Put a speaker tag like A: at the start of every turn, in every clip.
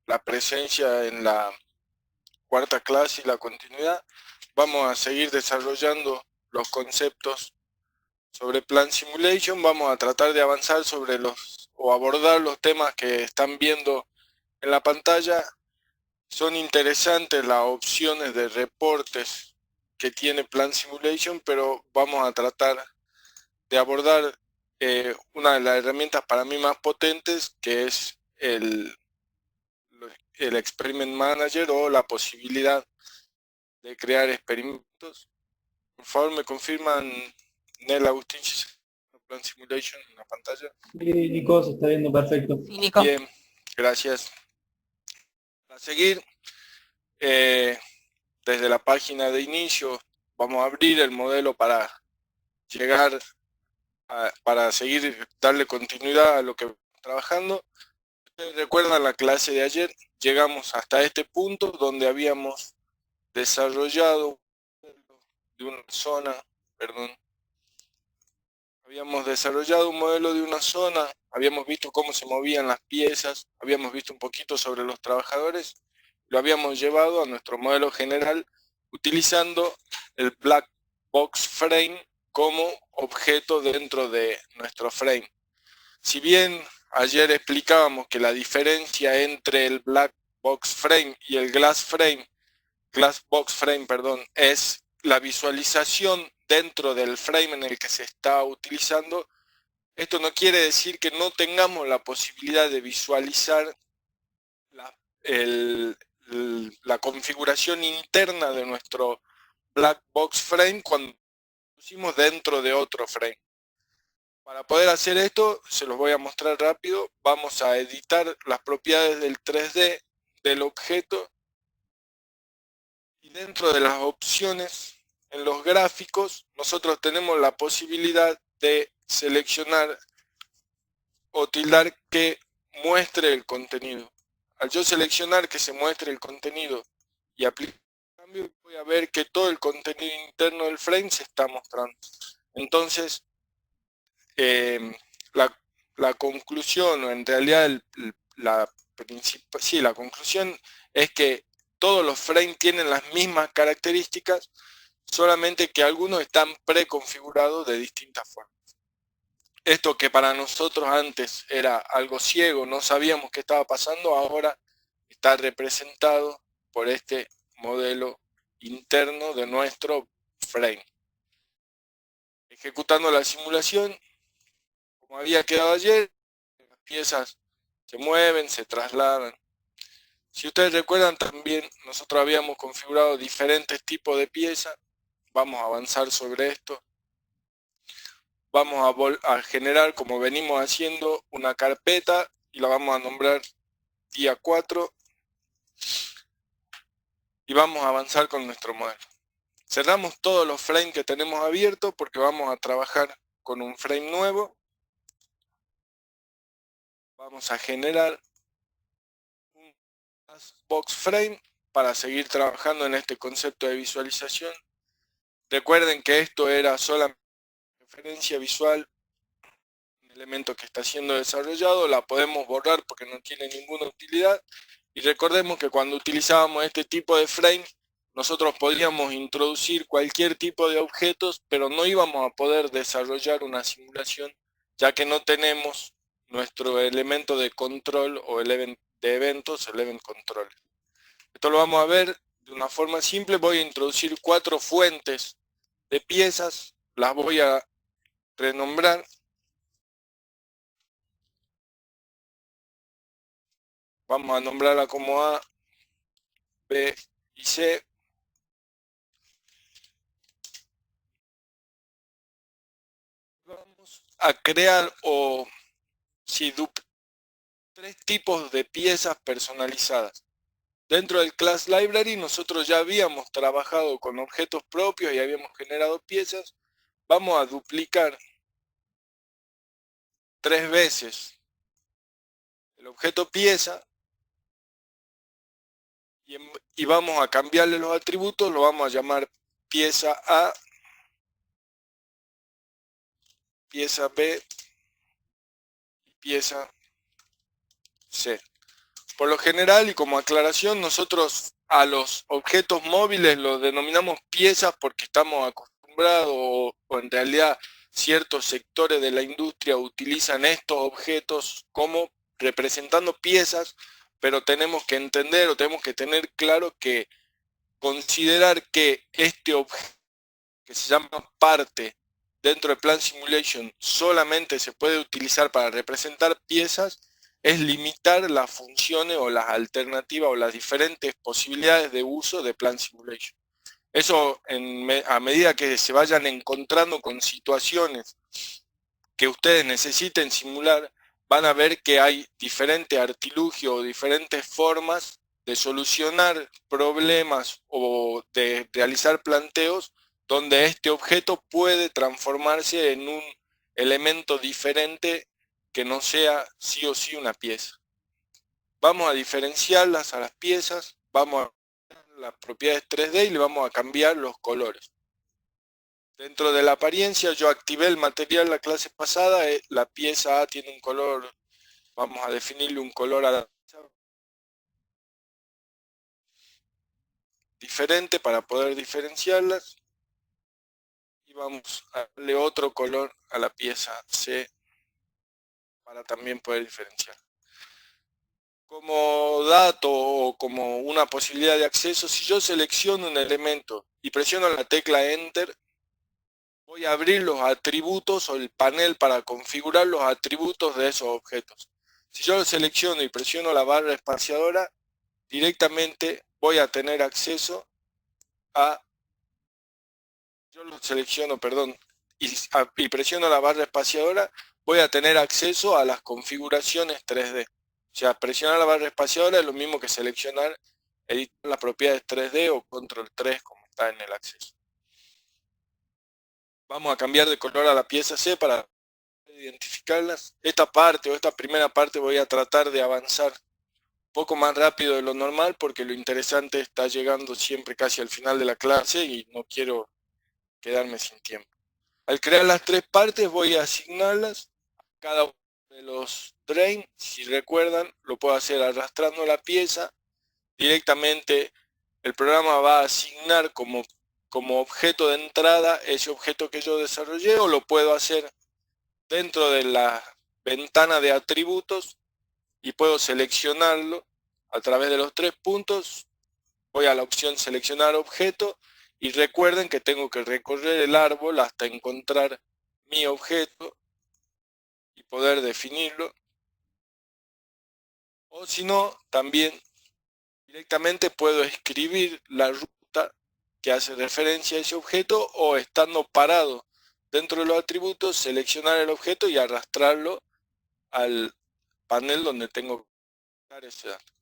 A: la presencia en la cuarta clase y la continuidad. Vamos a seguir desarrollando los conceptos sobre Plan Simulation. Vamos a tratar de avanzar sobre o abordar los temas que están viendo en la pantalla. Son interesantes las opciones de reportes que tiene Plan Simulation, pero vamos a tratar de abordar una de las herramientas para mí más potentes, que es el Experiment Manager, o la posibilidad de crear experimentos. Por favor, me confirman, Nel Agustín, Plan Simulation en la pantalla.
B: Sí, Nico, se está viendo perfecto.
C: Sí, Nico.
A: Bien, gracias. Para seguir, desde la página de inicio, vamos a abrir el modelo para llegar para seguir, darle continuidad a lo que estamos trabajando. Ustedes recuerdan la clase de ayer, llegamos hasta este punto donde habíamos desarrollado de una zona, habíamos desarrollado un modelo de una zona, habíamos visto cómo se movían las piezas, habíamos visto un poquito sobre los trabajadores, lo habíamos llevado a nuestro modelo general utilizando el Black Box Frame como objeto dentro de nuestro frame. Si bien ayer explicábamos que la diferencia entre el Black Box Frame y el Glass Box Frame, es la visualización dentro del frame en el que se está utilizando, esto no quiere decir que no tengamos la posibilidad de visualizar la configuración interna de nuestro Black Box Frame cuando lo pusimos dentro de otro frame. Para poder hacer esto, se los voy a mostrar rápido. Vamos a editar las propiedades del 3D del objeto, y dentro de las opciones en los gráficos nosotros tenemos la posibilidad de seleccionar o tildar que muestre el contenido. Al yo seleccionar que se muestre el contenido y aplicar el cambio, voy a ver que todo el contenido interno del frame se está mostrando. Entonces, la conclusión, o en realidad la conclusión es que todos los frames tienen las mismas características, solamente que algunos están preconfigurados de distintas formas. Esto que para nosotros antes era algo ciego, no sabíamos qué estaba pasando, ahora está representado por este modelo interno de nuestro frame. Ejecutando la simulación, como había quedado ayer, las piezas se mueven, se trasladan. Si ustedes recuerdan, también nosotros habíamos configurado diferentes tipos de piezas. Vamos a avanzar sobre esto. Vamos a generar, como venimos haciendo, una carpeta y la vamos a nombrar día 4. Y vamos a avanzar con nuestro modelo. Cerramos todos los frames que tenemos abiertos porque vamos a trabajar con un frame nuevo. Vamos a generar un box frame para seguir trabajando en este concepto de visualización. Recuerden que esto era solamente referencia visual, un elemento que está siendo desarrollado, la podemos borrar porque no tiene ninguna utilidad. Y recordemos que cuando utilizábamos este tipo de frame, nosotros podríamos introducir cualquier tipo de objetos, pero no íbamos a poder desarrollar una simulación, ya que no tenemos nuestro elemento de control o de eventos, el event control. Esto lo vamos a ver de una forma simple. Voy a introducir 4 fuentes de piezas, las voy a renombrar. Vamos a nombrarla como A, B y C. Vamos a crear tres tipos de piezas personalizadas. Dentro del Class Library nosotros ya habíamos trabajado con objetos propios y habíamos generado piezas. Vamos a duplicar 3 veces el objeto pieza y vamos a cambiarle los atributos. Lo vamos a llamar pieza A, pieza B y pieza C. Por lo general, y como aclaración, nosotros a los objetos móviles los denominamos piezas porque estamos acostumbrados o en realidad ciertos sectores de la industria utilizan estos objetos como representando piezas, pero tenemos que entender o tenemos que tener claro que considerar que este objeto que se llama parte dentro de Plant Simulation solamente se puede utilizar para representar piezas es limitar las funciones o las alternativas o las diferentes posibilidades de uso de Plant Simulation. Eso a medida que se vayan encontrando con situaciones que ustedes necesiten simular, van a ver que hay diferentes artilugios o diferentes formas de solucionar problemas o de realizar planteos donde este objeto puede transformarse en un elemento diferente que no sea sí o sí una pieza. Vamos a diferenciarlas a las piezas, vamos a las propiedades 3D y le vamos a cambiar los colores. Dentro de la apariencia yo activé el material la clase pasada, la pieza A tiene un color, vamos a definirle un color a la pieza diferente para poder diferenciarlas y vamos a darle otro color a la pieza C para también poder diferenciar. Como dato o como una posibilidad de acceso, si yo selecciono un elemento y presiono la tecla Enter, voy a abrir los atributos o el panel para configurar los atributos de esos objetos. Si yo lo selecciono y presiono la barra espaciadora, directamente voy a tener acceso a... Yo lo selecciono, perdón, y presiono la barra espaciadora, voy a tener acceso a las configuraciones 3D. O sea, presionar la barra espaciadora es lo mismo que seleccionar, editar las propiedades 3D o control 3 como está en el acceso. Vamos a cambiar de color a la pieza C para identificarlas. Esta parte o esta primera parte voy a tratar de avanzar un poco más rápido de lo normal porque lo interesante está llegando siempre casi al final de la clase y no quiero quedarme sin tiempo. Al crear las tres partes voy a asignarlas a cada uno de los drain. Si recuerdan, lo puedo hacer arrastrando la pieza. Directamente el programa va a asignar como objeto de entrada ese objeto que yo desarrollé, o lo puedo hacer dentro de la ventana de atributos y puedo seleccionarlo a través de los tres puntos. Voy a la opción seleccionar objeto y recuerden que tengo que recorrer el árbol hasta encontrar mi objeto y poder definirlo. O si no, también directamente puedo escribir la ruta que hace referencia a ese objeto, o estando parado dentro de los atributos, seleccionar el objeto y arrastrarlo al panel donde tengo que dar ese dato.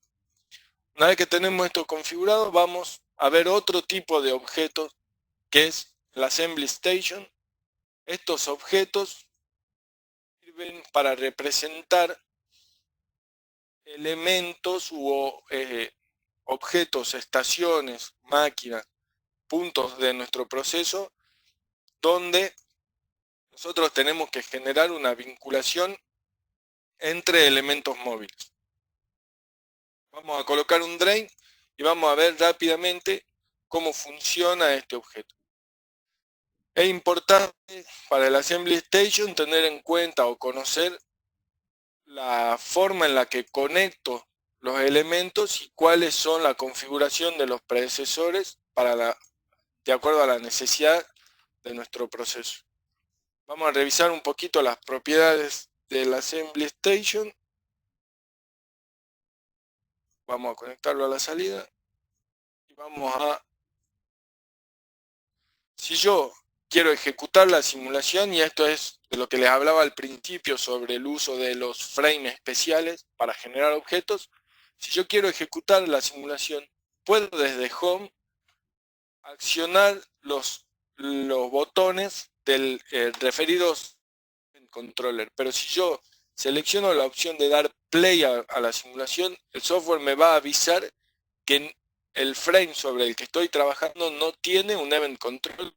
A: Una vez que tenemos esto configurado, vamos a ver otro tipo de objetos que es la Assembly Station. Estos objetos sirven para representar elementos u objetos, estaciones, máquinas, puntos de nuestro proceso donde nosotros tenemos que generar una vinculación entre elementos móviles. Vamos a colocar un drain y vamos a ver rápidamente cómo funciona este objeto. Es importante para el Assembly Station tener en cuenta o conocer la forma en la que conecto los elementos y cuáles son la configuración de los predecesores de acuerdo a la necesidad de nuestro proceso. Vamos a revisar un poquito las propiedades del Assembly Station. Vamos a conectarlo a la salida y vamos a... Si yo quiero ejecutar la simulación, y esto es de lo que les hablaba al principio sobre el uso de los frames especiales para generar objetos, si yo quiero ejecutar la simulación, puedo desde Home accionar los botones del referidos en controller, pero si yo selecciono la opción de dar play a la simulación, el software me va a avisar que el frame sobre el que estoy trabajando no tiene un event control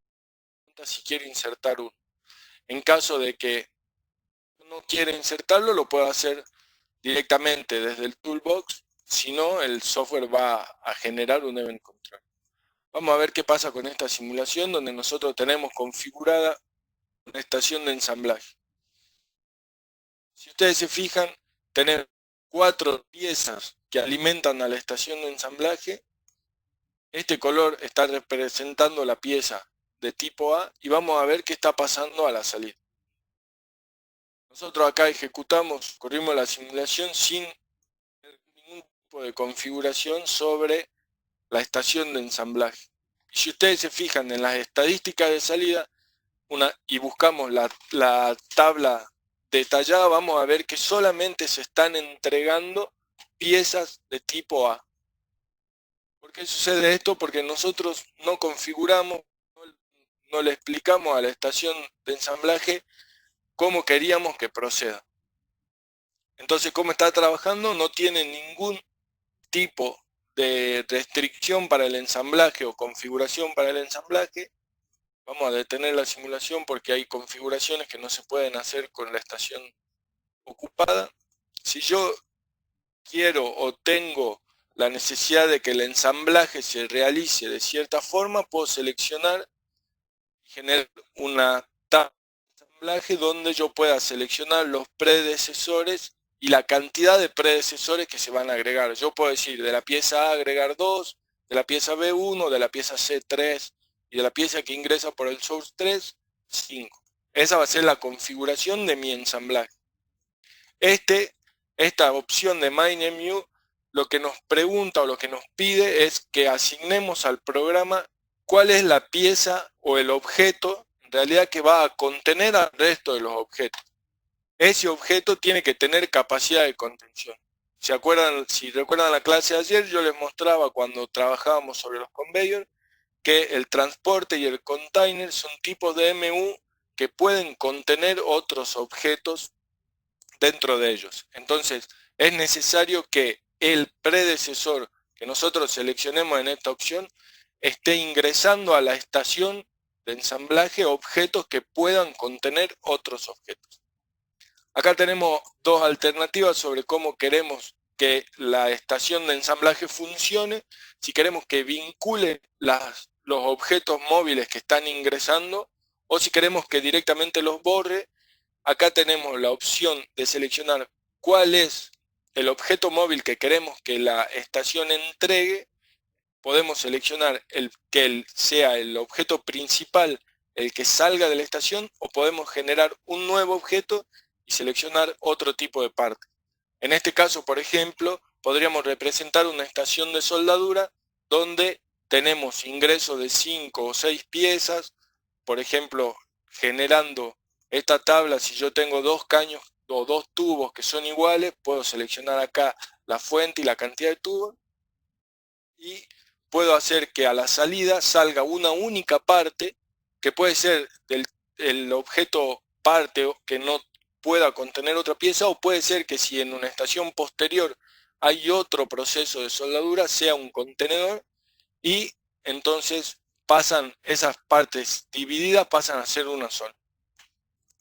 A: si quiero insertar uno. En caso de que no quiera insertarlo, lo puedo hacer directamente desde el toolbox Si no, el software va a generar un event control. Vamos a ver qué pasa con esta simulación donde nosotros tenemos configurada una estación de ensamblaje. Si ustedes se fijan, tenemos 4 piezas que alimentan a la estación de ensamblaje. Este color está representando la pieza de tipo A y vamos a ver qué está pasando a la salida. Nosotros acá ejecutamos, corrimos la simulación sin ningún tipo de configuración sobre la estación de ensamblaje. Y si ustedes se fijan en las estadísticas de salida y buscamos la tabla detallada, vamos a ver que solamente se están entregando piezas de tipo A. ¿Por qué sucede esto? Porque nosotros no configuramos, no le explicamos a la estación de ensamblaje cómo queríamos que proceda. Entonces, ¿cómo está trabajando? No tiene ningún tipo de restricción para el ensamblaje o configuración para el ensamblaje. Vamos a detener la simulación porque hay configuraciones que no se pueden hacer con la estación ocupada. Si yo quiero o tengo la necesidad de que el ensamblaje se realice de cierta forma, puedo seleccionar y generar una tabla de ensamblaje donde yo pueda seleccionar los predecesores y la cantidad de predecesores que se van a agregar. Yo puedo decir de la pieza A agregar 2, de la pieza B 1, de la pieza C 3 y de la pieza que ingresa por el source 3, 5. Esa va a ser la configuración de mi ensamblaje. Esta opción de MyNameView lo que nos pregunta o lo que nos pide es que asignemos al programa cuál es la pieza o el objeto en realidad que va a contener al resto de los objetos. Ese objeto tiene que tener capacidad de contención. Si recuerdan la clase de ayer, yo les mostraba cuando trabajábamos sobre los conveyors que el transporte y el container son tipos de MU que pueden contener otros objetos dentro de ellos. Entonces, es necesario que el predecesor que nosotros seleccionemos en esta opción esté ingresando a la estación de ensamblaje objetos que puedan contener otros objetos. Acá tenemos dos alternativas sobre cómo queremos que la estación de ensamblaje funcione. Si queremos que vincule los objetos móviles que están ingresando o si queremos que directamente los borre. Acá tenemos la opción de seleccionar cuál es el objeto móvil que queremos que la estación entregue. Podemos seleccionar que sea el objeto principal el que salga de la estación o podemos generar un nuevo objeto y seleccionar otro tipo de parte. En este caso, por ejemplo, podríamos representar una estación de soldadura donde tenemos ingreso de 5 o 6 piezas, por ejemplo, generando esta tabla. Si yo tengo 2 caños o 2 tubos que son iguales, puedo seleccionar acá la fuente y la cantidad de tubos y puedo hacer que a la salida salga una única parte que puede ser el objeto parte que no pueda contener otra pieza, o puede ser que si en una estación posterior hay otro proceso de soldadura sea un contenedor y entonces esas partes divididas pasan a ser una sola.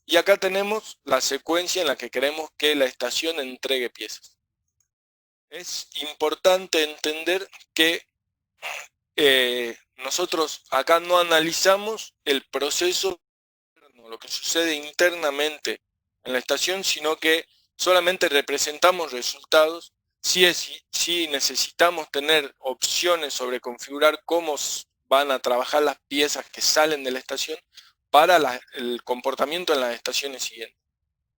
A: Y acá tenemos la secuencia en la que queremos que la estación entregue piezas. Es importante entender que nosotros acá no analizamos el proceso, lo que sucede internamente en la estación, sino que solamente representamos resultados. Si necesitamos tener opciones sobre configurar cómo van a trabajar las piezas que salen de la estación para el comportamiento en las estaciones siguientes.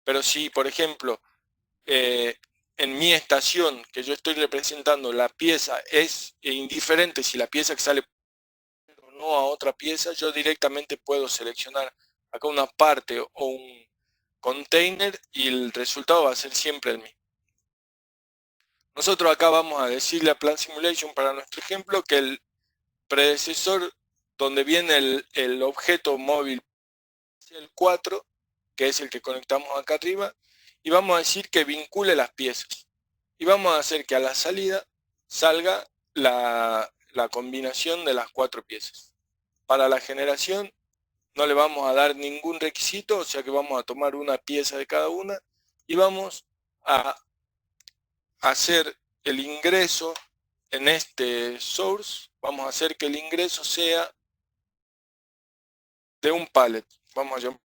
A: Pero si, por ejemplo, en mi estación que yo estoy representando la pieza es indiferente si la pieza que sale o no a otra pieza, yo directamente puedo seleccionar acá una parte o un container y el resultado va a ser siempre el mismo. Nosotros acá vamos a decirle a Plant Simulation para nuestro ejemplo que el predecesor donde viene el objeto móvil es el 4, que es el que conectamos acá arriba, y vamos a decir que vincule las piezas. Y vamos a hacer que a la salida salga la combinación de las 4 piezas. Para la generación no le vamos a dar ningún requisito, o sea que vamos a tomar una pieza de cada una y vamos a hacer el ingreso en este source, vamos a hacer que el ingreso sea de un pallet. Vamos a llamar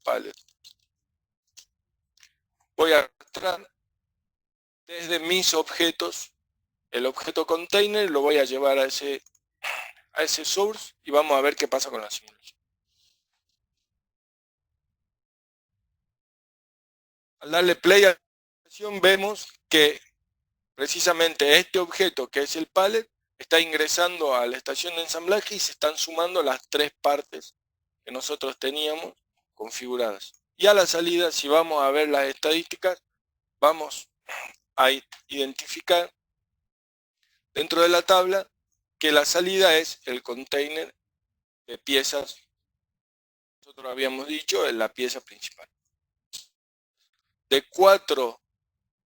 A: pallet. Voy a arrastrar desde mis objetos el objeto container, lo voy a llevar a ese source y vamos a ver qué pasa con la simulación. Al darle play a la simulación vemos que precisamente este objeto, que es el pallet, está ingresando a la estación de ensamblaje y se están sumando las tres partes que nosotros teníamos configuradas. Y a la salida, si vamos a ver las estadísticas, vamos a identificar dentro de la tabla que la salida es el container de piezas. Nosotros habíamos dicho en la pieza principal. De 4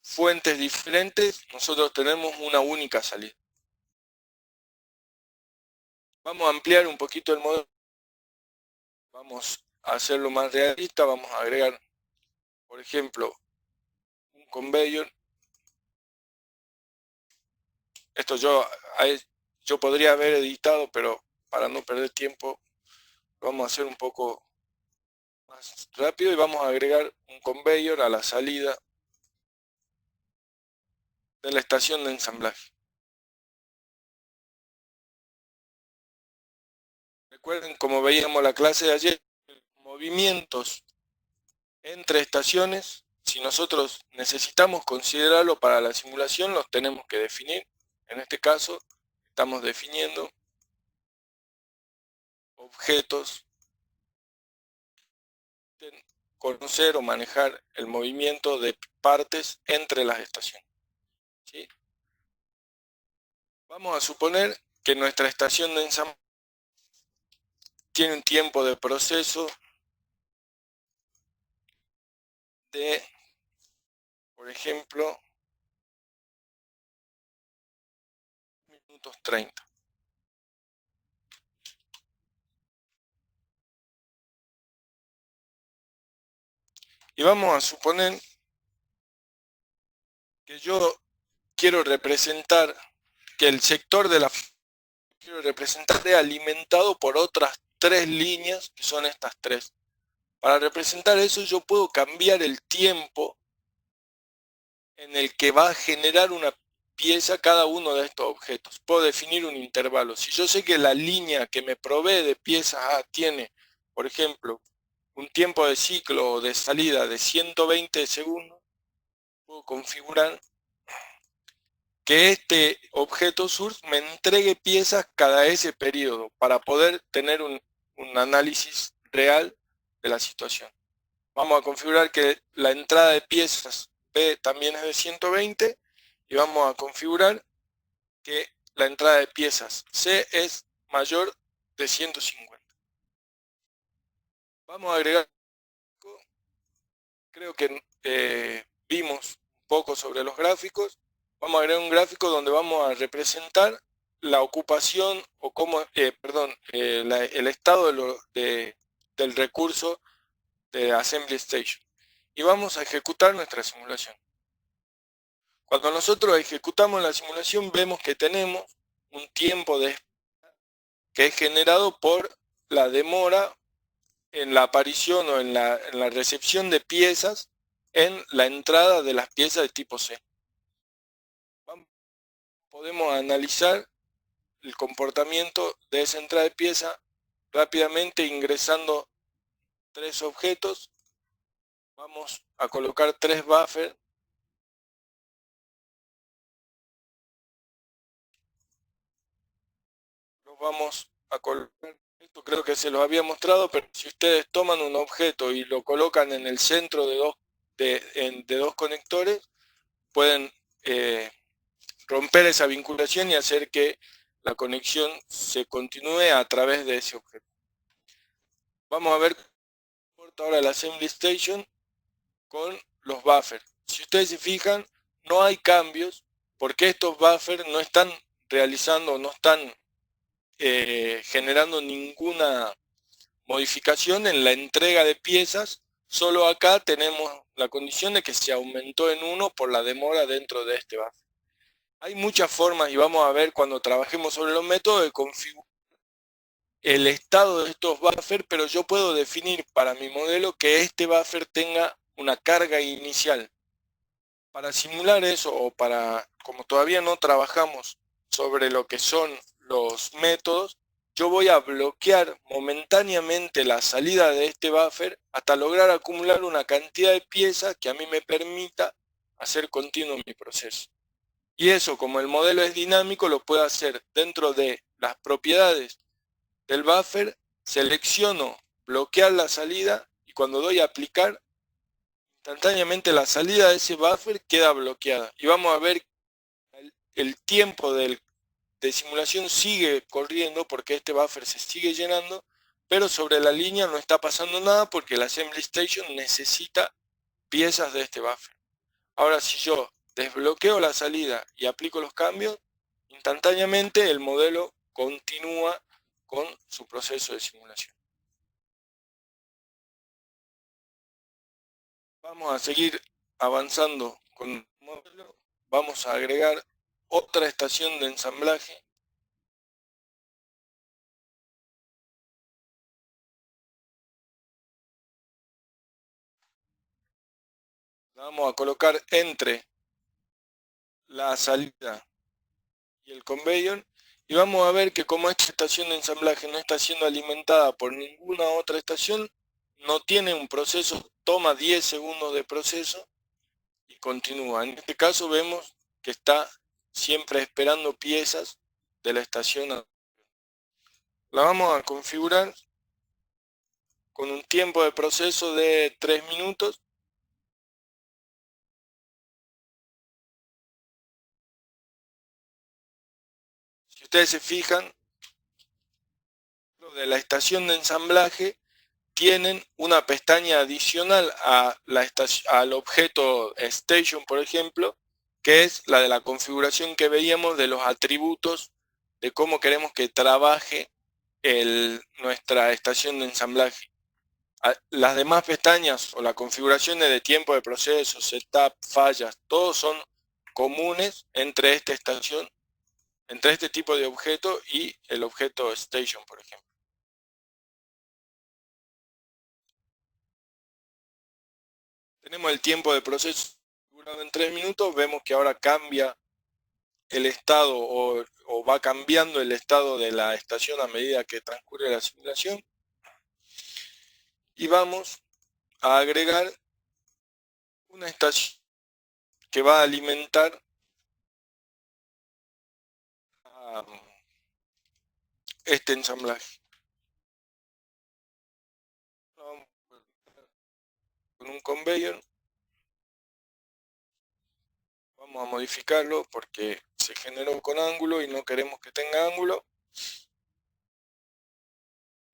A: fuentes diferentes, nosotros tenemos una única salida. Vamos a ampliar un poquito el modelo. Vamos a hacerlo más realista. Vamos a agregar, por ejemplo, un conveyor. Esto yo podría haber editado, pero para no perder tiempo, lo vamos a hacer un poco más rápido y vamos a agregar un conveyor a la salida de la estación de ensamblaje. Recuerden, como veíamos la clase de ayer, movimientos entre estaciones, si nosotros necesitamos considerarlo para la simulación, los tenemos que definir. En este caso, estamos definiendo objetos, conocer o manejar el movimiento de partes entre las estaciones. ¿Sí? Vamos a suponer que nuestra estación de ensamblaje tiene un tiempo de proceso de, por ejemplo, minutos 30. Y vamos a suponer que yo quiero representar que el sector de la quiero representar de alimentado por otras 3 líneas, que son estas 3. Para representar eso yo puedo cambiar el tiempo en el que va a generar una pieza cada uno de estos objetos. Puedo definir un intervalo. Si yo sé que la línea que me provee de piezas A tiene, por ejemplo, un tiempo de ciclo o de salida de 120 segundos, puedo configurar que este objeto source me entregue piezas cada ese periodo para poder tener un análisis real de la situación. Vamos a configurar que la entrada de piezas B también es de 120 y vamos a configurar que la entrada de piezas C es mayor de 150. Vamos a agregar, creo que vimos un poco sobre los gráficos. Vamos a agregar un gráfico donde vamos a representar la ocupación o cómo, el estado del recurso de Assembly Station. Y vamos a ejecutar nuestra simulación. Cuando nosotros ejecutamos la simulación vemos que tenemos un tiempo de espera que es generado por la demora en la aparición o en la recepción de piezas en la entrada de las piezas de tipo C. Podemos analizar el comportamiento de esa entrada de pieza rápidamente ingresando 3 objetos. Vamos a colocar 3 buffers. Los vamos a colocar. Esto creo que se los había mostrado, pero si ustedes toman un objeto y lo colocan en el centro de dos conectores, pueden romper esa vinculación y hacer que la conexión se continúe a través de ese objeto. Vamos a ver ahora la Assembly Station con los buffers. Si ustedes se fijan, no hay cambios porque estos buffers no están realizando, no están generando ninguna modificación en la entrega de piezas. Solo acá tenemos la condición de que se aumentó en 1 por la demora dentro de este buffer. Hay muchas formas y vamos a ver cuando trabajemos sobre los métodos de configurar el estado de estos buffers, pero yo puedo definir para mi modelo que este buffer tenga una carga inicial. Para simular eso, o para, como todavía no trabajamos sobre lo que son los métodos, yo voy a bloquear momentáneamente la salida de este buffer hasta lograr acumular una cantidad de piezas que a mí me permita hacer continuo mi proceso. Y eso, como el modelo es dinámico, lo puedo hacer dentro de las propiedades del buffer, selecciono bloquear la salida y cuando doy a aplicar, instantáneamente la salida de ese buffer queda bloqueada. Y vamos a ver el tiempo de simulación sigue corriendo porque este buffer se sigue llenando, pero sobre la línea no está pasando nada porque la Assembly Station necesita piezas de este buffer. Ahora, si yo desbloqueo la salida y aplico los cambios, instantáneamente el modelo continúa con su proceso de simulación. Vamos a seguir avanzando con el modelo. Vamos a agregar otra estación de ensamblaje. La vamos a colocar entre la salida y el conveyor. Y vamos a ver que como esta estación de ensamblaje no está siendo alimentada por ninguna otra estación, no tiene un proceso, toma 10 segundos de proceso y continúa. En este caso vemos que está siempre esperando piezas de la estación. La vamos a configurar con un tiempo de proceso de 3 minutos. Si ustedes se fijan, lo de la estación de ensamblaje tienen una pestaña adicional a al objeto Station, por ejemplo, que es la de la configuración que veíamos de los atributos de cómo queremos que trabaje nuestra estación de ensamblaje. Las demás pestañas o las configuraciones de tiempo de proceso, setup, fallas, todos son comunes entre esta estación, entre este tipo de objeto y el objeto Station, por ejemplo. Tenemos el tiempo de proceso configurado en 3 minutos, vemos que ahora cambia el estado o va cambiando el estado de la estación a medida que transcurre la simulación. Y vamos a agregar una estación que va a alimentar a este ensamblaje. Vamos con un conveyor. Vamos a modificarlo porque se generó con ángulo y no queremos que tenga ángulo.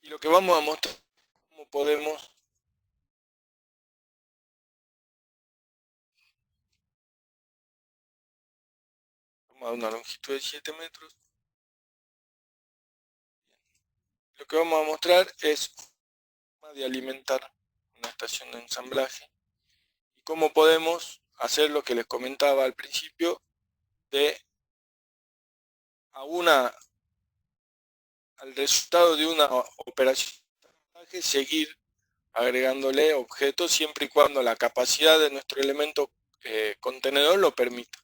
A: Y lo que vamos a mostrar es cómo podemos tomar una longitud de 7 metros. Lo que vamos a mostrar es de alimentar una estación de ensamblaje y cómo podemos hacer lo que les comentaba al principio de al resultado de una operación de ensamblaje seguir agregándole objetos siempre y cuando la capacidad de nuestro elemento contenedor lo permita.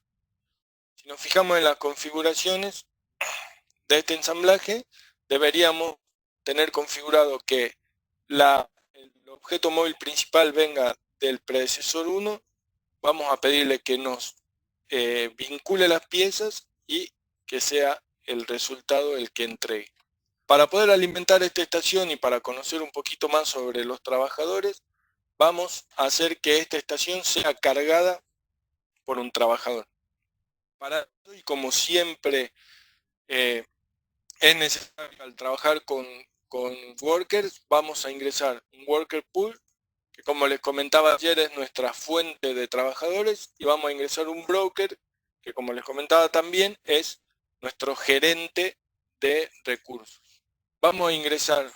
A: Si nos fijamos en las configuraciones de este ensamblaje, deberíamos tener configurado que el objeto móvil principal venga del predecesor 1. Vamos a pedirle que nos vincule las piezas y que sea el resultado el que entregue. Para poder alimentar esta estación y para conocer un poquito más sobre los trabajadores, vamos a hacer que esta estación sea cargada por un trabajador. Para eso, y como siempre es necesario al trabajar con workers, vamos a ingresar un worker pool, que como les comentaba ayer es nuestra fuente de trabajadores, y vamos a ingresar un broker, que como les comentaba también es nuestro gerente de recursos. Vamos a ingresar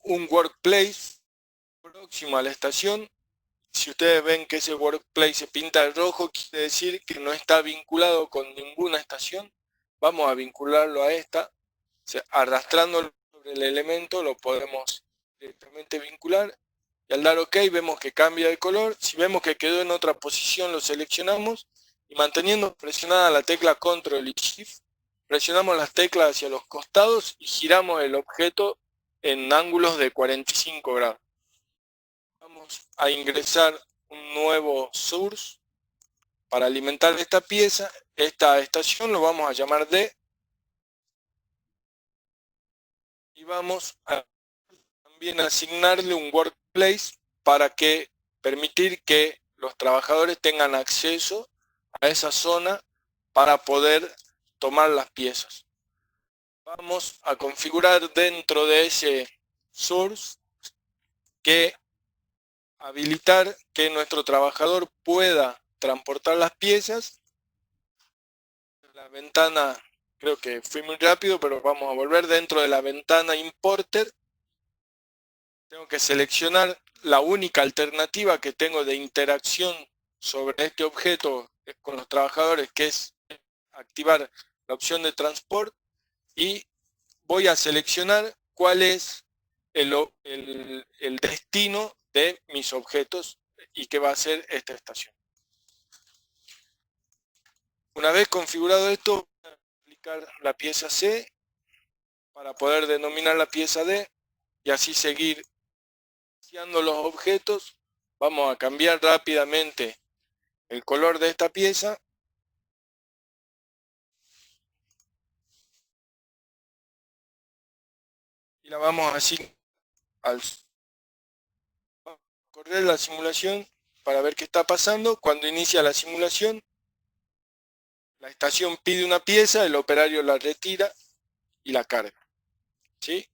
A: un workplace próximo a la estación, Si ustedes ven que ese workplace se pinta de rojo, quiere decir que no está vinculado con ninguna estación. Vamos a vincularlo a esta. O sea, arrastrándolo sobre el elemento lo podemos directamente vincular. Y al dar OK vemos que cambia de color. Si vemos que quedó en otra posición, lo seleccionamos. Y manteniendo presionada la tecla Control y Shift, presionamos las teclas hacia los costados y giramos el objeto en ángulos de 45 grados. Vamos a ingresar un nuevo source para alimentar esta pieza. Esta estación lo vamos a llamar D. Y vamos a también asignarle un workplace para que permitir que los trabajadores tengan acceso a esa zona para poder tomar las piezas. Vamos a configurar dentro de ese source que habilitar que nuestro trabajador pueda transportar las piezas. La ventana, creo que fui muy rápido, pero vamos a volver dentro de la ventana Importer. Tengo que seleccionar la única alternativa que tengo de interacción sobre este objeto con los trabajadores, que es activar la opción de transport, y voy a seleccionar cuál es el destino de mis objetos y qué va a ser esta estación. Una vez configurado esto, voy a aplicar la pieza C para poder denominar la pieza D y así seguir iniciando los objetos. Vamos a cambiar rápidamente el color de esta pieza. Y la vamos a asignar al correr la simulación para ver qué está pasando. Cuando inicia la simulación, la estación pide una pieza, el operario la retira y la carga. ¿Sí?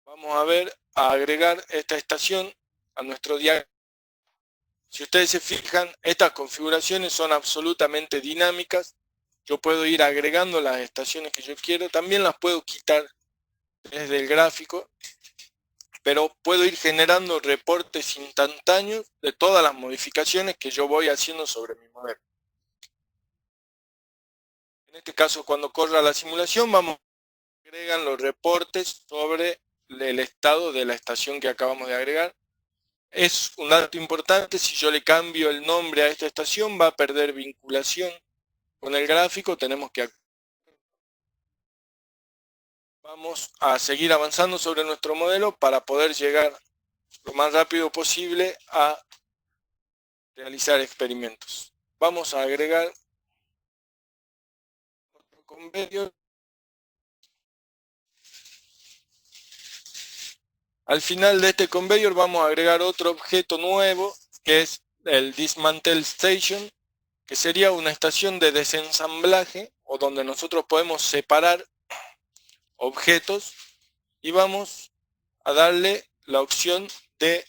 A: Vamos a agregar esta estación a nuestro diagrama. Si ustedes se fijan, estas configuraciones son absolutamente dinámicas. Yo puedo ir agregando las estaciones que yo quiero. También las puedo quitar desde el gráfico, pero puedo ir generando reportes instantáneos de todas las modificaciones que yo voy haciendo sobre mi modelo. En este caso, cuando corra la simulación, agregan los reportes sobre el estado de la estación que acabamos de agregar. Es un dato importante: si yo le cambio el nombre a esta estación, va a perder vinculación con el gráfico. Tenemos que vamos a seguir avanzando sobre nuestro modelo para poder llegar lo más rápido posible a realizar experimentos. Vamos a agregar otro conveyor. Al final de este conveyor vamos a agregar otro objeto nuevo, que es el Dismantle Station, que sería una estación de desensamblaje o donde nosotros podemos separar objetos, y vamos a darle la opción de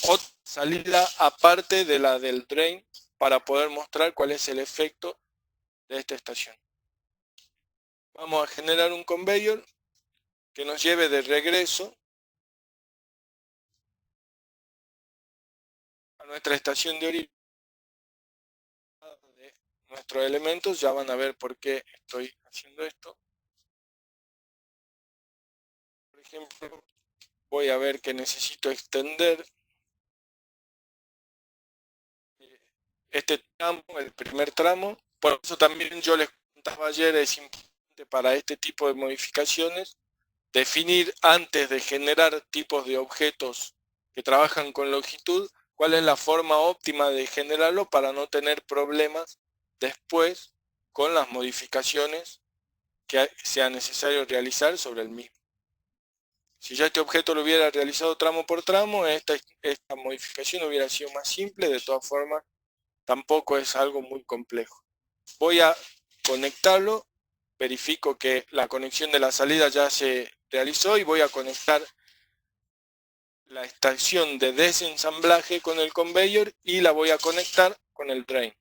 A: otra salida aparte de la del drain para poder mostrar cuál es el efecto de esta estación. Vamos a generar un conveyor que nos lleve de regreso a nuestra estación de origen de nuestros elementos. Ya van a ver por qué estoy haciendo esto. Por ejemplo, voy a ver que necesito extender este tramo, el primer tramo. Por eso también yo les contaba ayer, es importante para este tipo de modificaciones definir, antes de generar tipos de objetos que trabajan con longitud, cuál es la forma óptima de generarlo para no tener problemas después con las modificaciones que sea necesario realizar sobre el mismo. Si ya este objeto lo hubiera realizado tramo por tramo, esta modificación hubiera sido más simple. De todas formas, tampoco es algo muy complejo. Voy a conectarlo, verifico que la conexión de la salida ya se realizó y voy a conectar la estación de desensamblaje con el conveyor y la voy a conectar con el drain.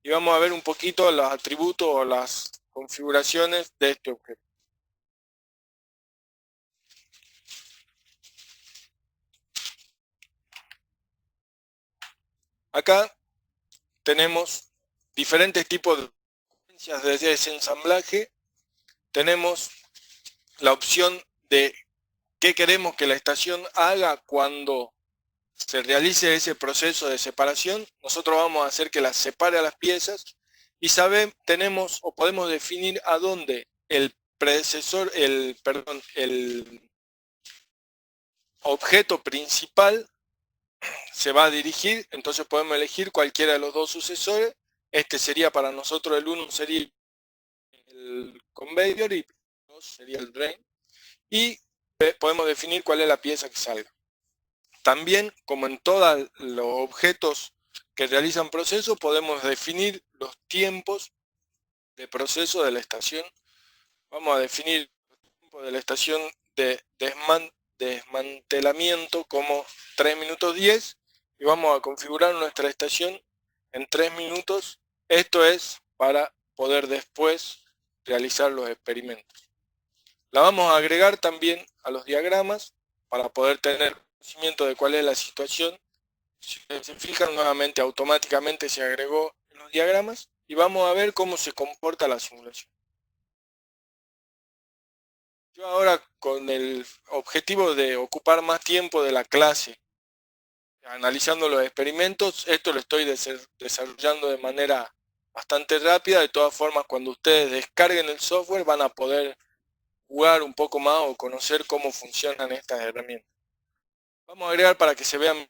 A: Y vamos a ver un poquito los atributos o las configuraciones de este objeto. Acá tenemos diferentes tipos de secuencias de desensamblaje. Tenemos la opción de qué queremos que la estación haga cuando se realice ese proceso de separación. Nosotros vamos a hacer que las separe a las piezas y tenemos o podemos definir a dónde el objeto principal se va a dirigir. Entonces podemos elegir cualquiera de los dos sucesores. Este sería para nosotros el 1 sería el conveyor y el 2 sería el drain. Y podemos definir cuál es la pieza que salga. También, como en todos los objetos que realizan procesos, podemos definir los tiempos de proceso de la estación. Vamos a definir el tiempo de la estación de desmantelamiento como 3 minutos 10 y vamos a configurar nuestra estación en 3 minutos. Esto es para poder después realizar los experimentos. La vamos a agregar también a los diagramas para poder tener conocimiento de cuál es la situación. Si ustedes se fijan, nuevamente automáticamente se agregó en los diagramas y vamos a ver cómo se comporta la simulación. Yo ahora, con el objetivo de ocupar más tiempo de la clase analizando los experimentos, esto lo estoy desarrollando de manera bastante rápida. De todas formas, cuando ustedes descarguen el software van a poder jugar un poco más o conocer cómo funcionan estas herramientas. Vamos a agregar, para que se vean,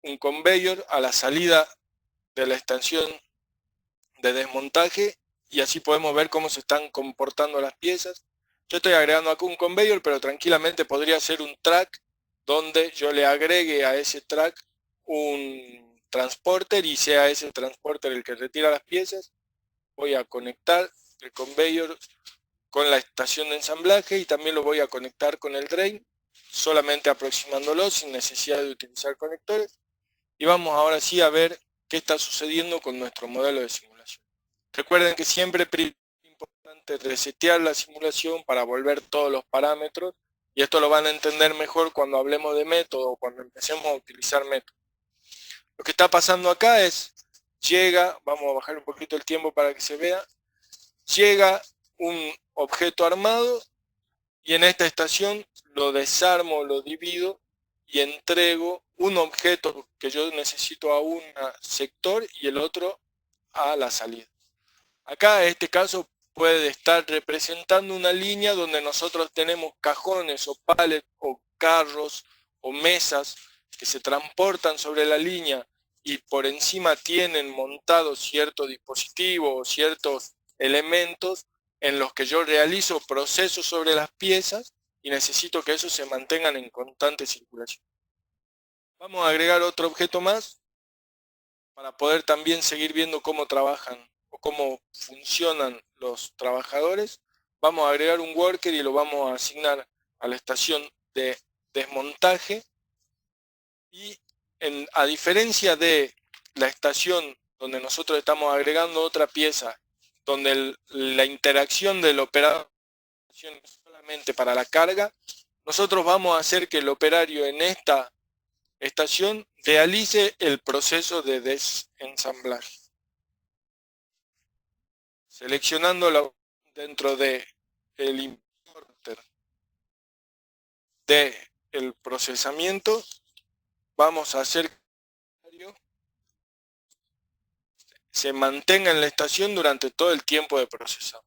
A: un conveyor a la salida de la estación de desmontaje y así podemos ver cómo se están comportando las piezas. Yo estoy agregando acá un conveyor, pero tranquilamente podría ser un track donde yo le agregue a ese track un transporter y sea ese transporter el que retira las piezas. Voy a conectar el conveyor con la estación de ensamblaje y también lo voy a conectar con el drain, solamente aproximándolo sin necesidad de utilizar conectores. Y vamos ahora sí a ver qué está sucediendo con nuestro modelo de simulación. Recuerden que siempre es importante resetear la simulación para volver todos los parámetros, y esto lo van a entender mejor cuando hablemos de método o cuando empecemos a utilizar método. Lo que está pasando acá es, vamos a bajar un poquito el tiempo para que se vea, llega un objeto armado y en esta estación lo desarmo, lo divido y entrego un objeto que yo necesito a un sector y el otro a la salida. Acá en este caso puede estar representando una línea donde nosotros tenemos cajones o palets o carros o mesas que se transportan sobre la línea y por encima tienen montados ciertos dispositivos o ciertos elementos en los que yo realizo procesos sobre las piezas y necesito que esos se mantengan en constante circulación. Vamos a agregar otro objeto más para poder también seguir viendo cómo trabajan o cómo funcionan los trabajadores. Vamos a agregar un worker y lo vamos a asignar a la estación de desmontaje. Y a diferencia de la estación donde nosotros estamos agregando otra pieza, donde la interacción del operador es solamente para la carga, nosotros vamos a hacer que el operario en esta estación realice el proceso de desensamblaje. Seleccionando dentro de el importer del procesamiento, vamos a hacer que se mantenga en la estación durante todo el tiempo de procesado.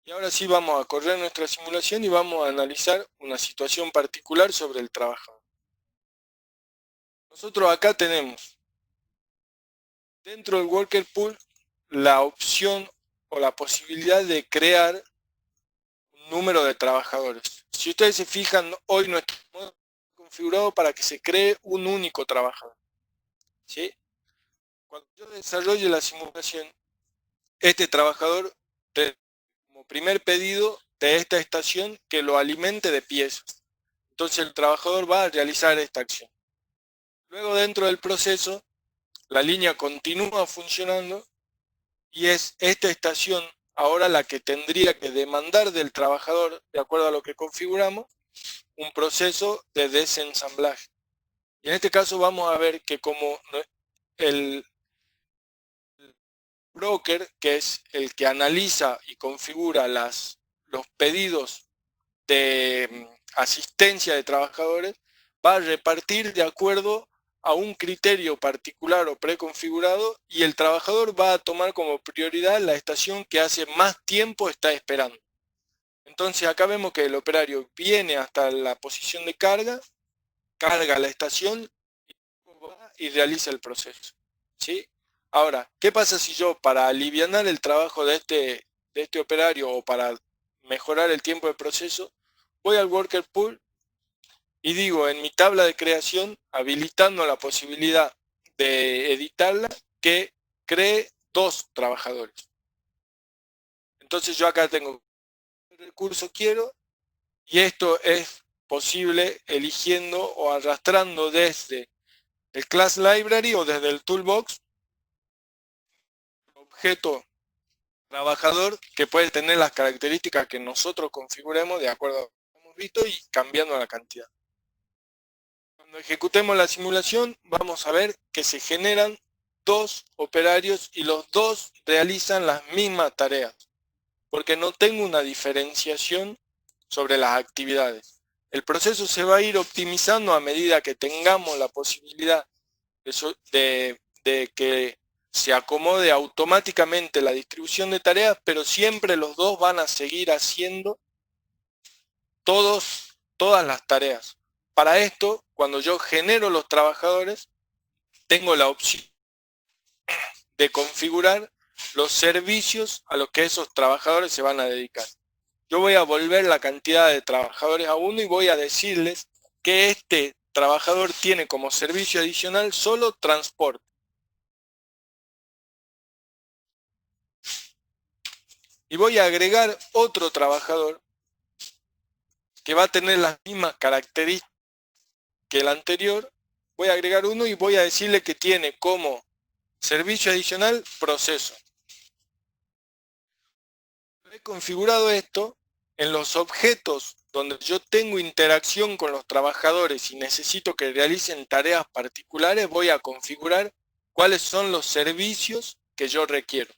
A: Y ahora sí vamos a correr nuestra simulación y vamos a analizar una situación particular sobre el trabajador. Nosotros acá tenemos dentro del worker pool la opción o la posibilidad de crear un número de trabajadores. Si ustedes se fijan, hoy nuestro modelo está configurado para que se cree un único trabajador, ¿sí? Cuando yo desarrolle la simulación, este trabajador tendrá como primer pedido de esta estación que lo alimente de piezas. Entonces el trabajador va a realizar esta acción. Luego, dentro del proceso, la línea continúa funcionando y es esta estación ahora la que tendría que demandar del trabajador, de acuerdo a lo que configuramos, un proceso de desensamblaje. Y en este caso vamos a ver que como el broker, que es el que analiza y configura los pedidos de asistencia de trabajadores, va a repartir de acuerdo a un criterio particular o preconfigurado, y el trabajador va a tomar como prioridad la estación que hace más tiempo está esperando. Entonces acá vemos que el operario viene hasta la posición de carga, carga la estación y realiza el proceso, ¿sí? Ahora, ¿qué pasa si yo, para alivianar el trabajo de este operario o para mejorar el tiempo de proceso, voy al worker pool y digo en mi tabla de creación, habilitando la posibilidad de editarla, que cree 2 trabajadores? Entonces yo acá tengo el recurso quiero, y esto es posible eligiendo o arrastrando desde el class library o desde el toolbox objeto trabajador, que puede tener las características que nosotros configuremos de acuerdo a lo que hemos visto y cambiando la cantidad. Cuando ejecutemos la simulación vamos a ver que se generan 2 operarios y los 2 realizan las mismas tareas, porque no tengo una diferenciación sobre las actividades. El proceso se va a ir optimizando a medida que tengamos la posibilidad de que se acomode automáticamente la distribución de tareas, pero siempre los 2 van a seguir haciendo todas las tareas. Para esto, cuando yo genero los trabajadores, tengo la opción de configurar los servicios a los que esos trabajadores se van a dedicar. Yo voy a volver la cantidad de trabajadores a 1 y voy a decirles que este trabajador tiene como servicio adicional solo transporte. Y voy a agregar otro trabajador que va a tener las mismas características que el anterior. Voy a agregar uno y voy a decirle que tiene como servicio adicional proceso. He configurado esto en los objetos donde yo tengo interacción con los trabajadores y necesito que realicen tareas particulares. Voy a configurar cuáles son los servicios que yo requiero.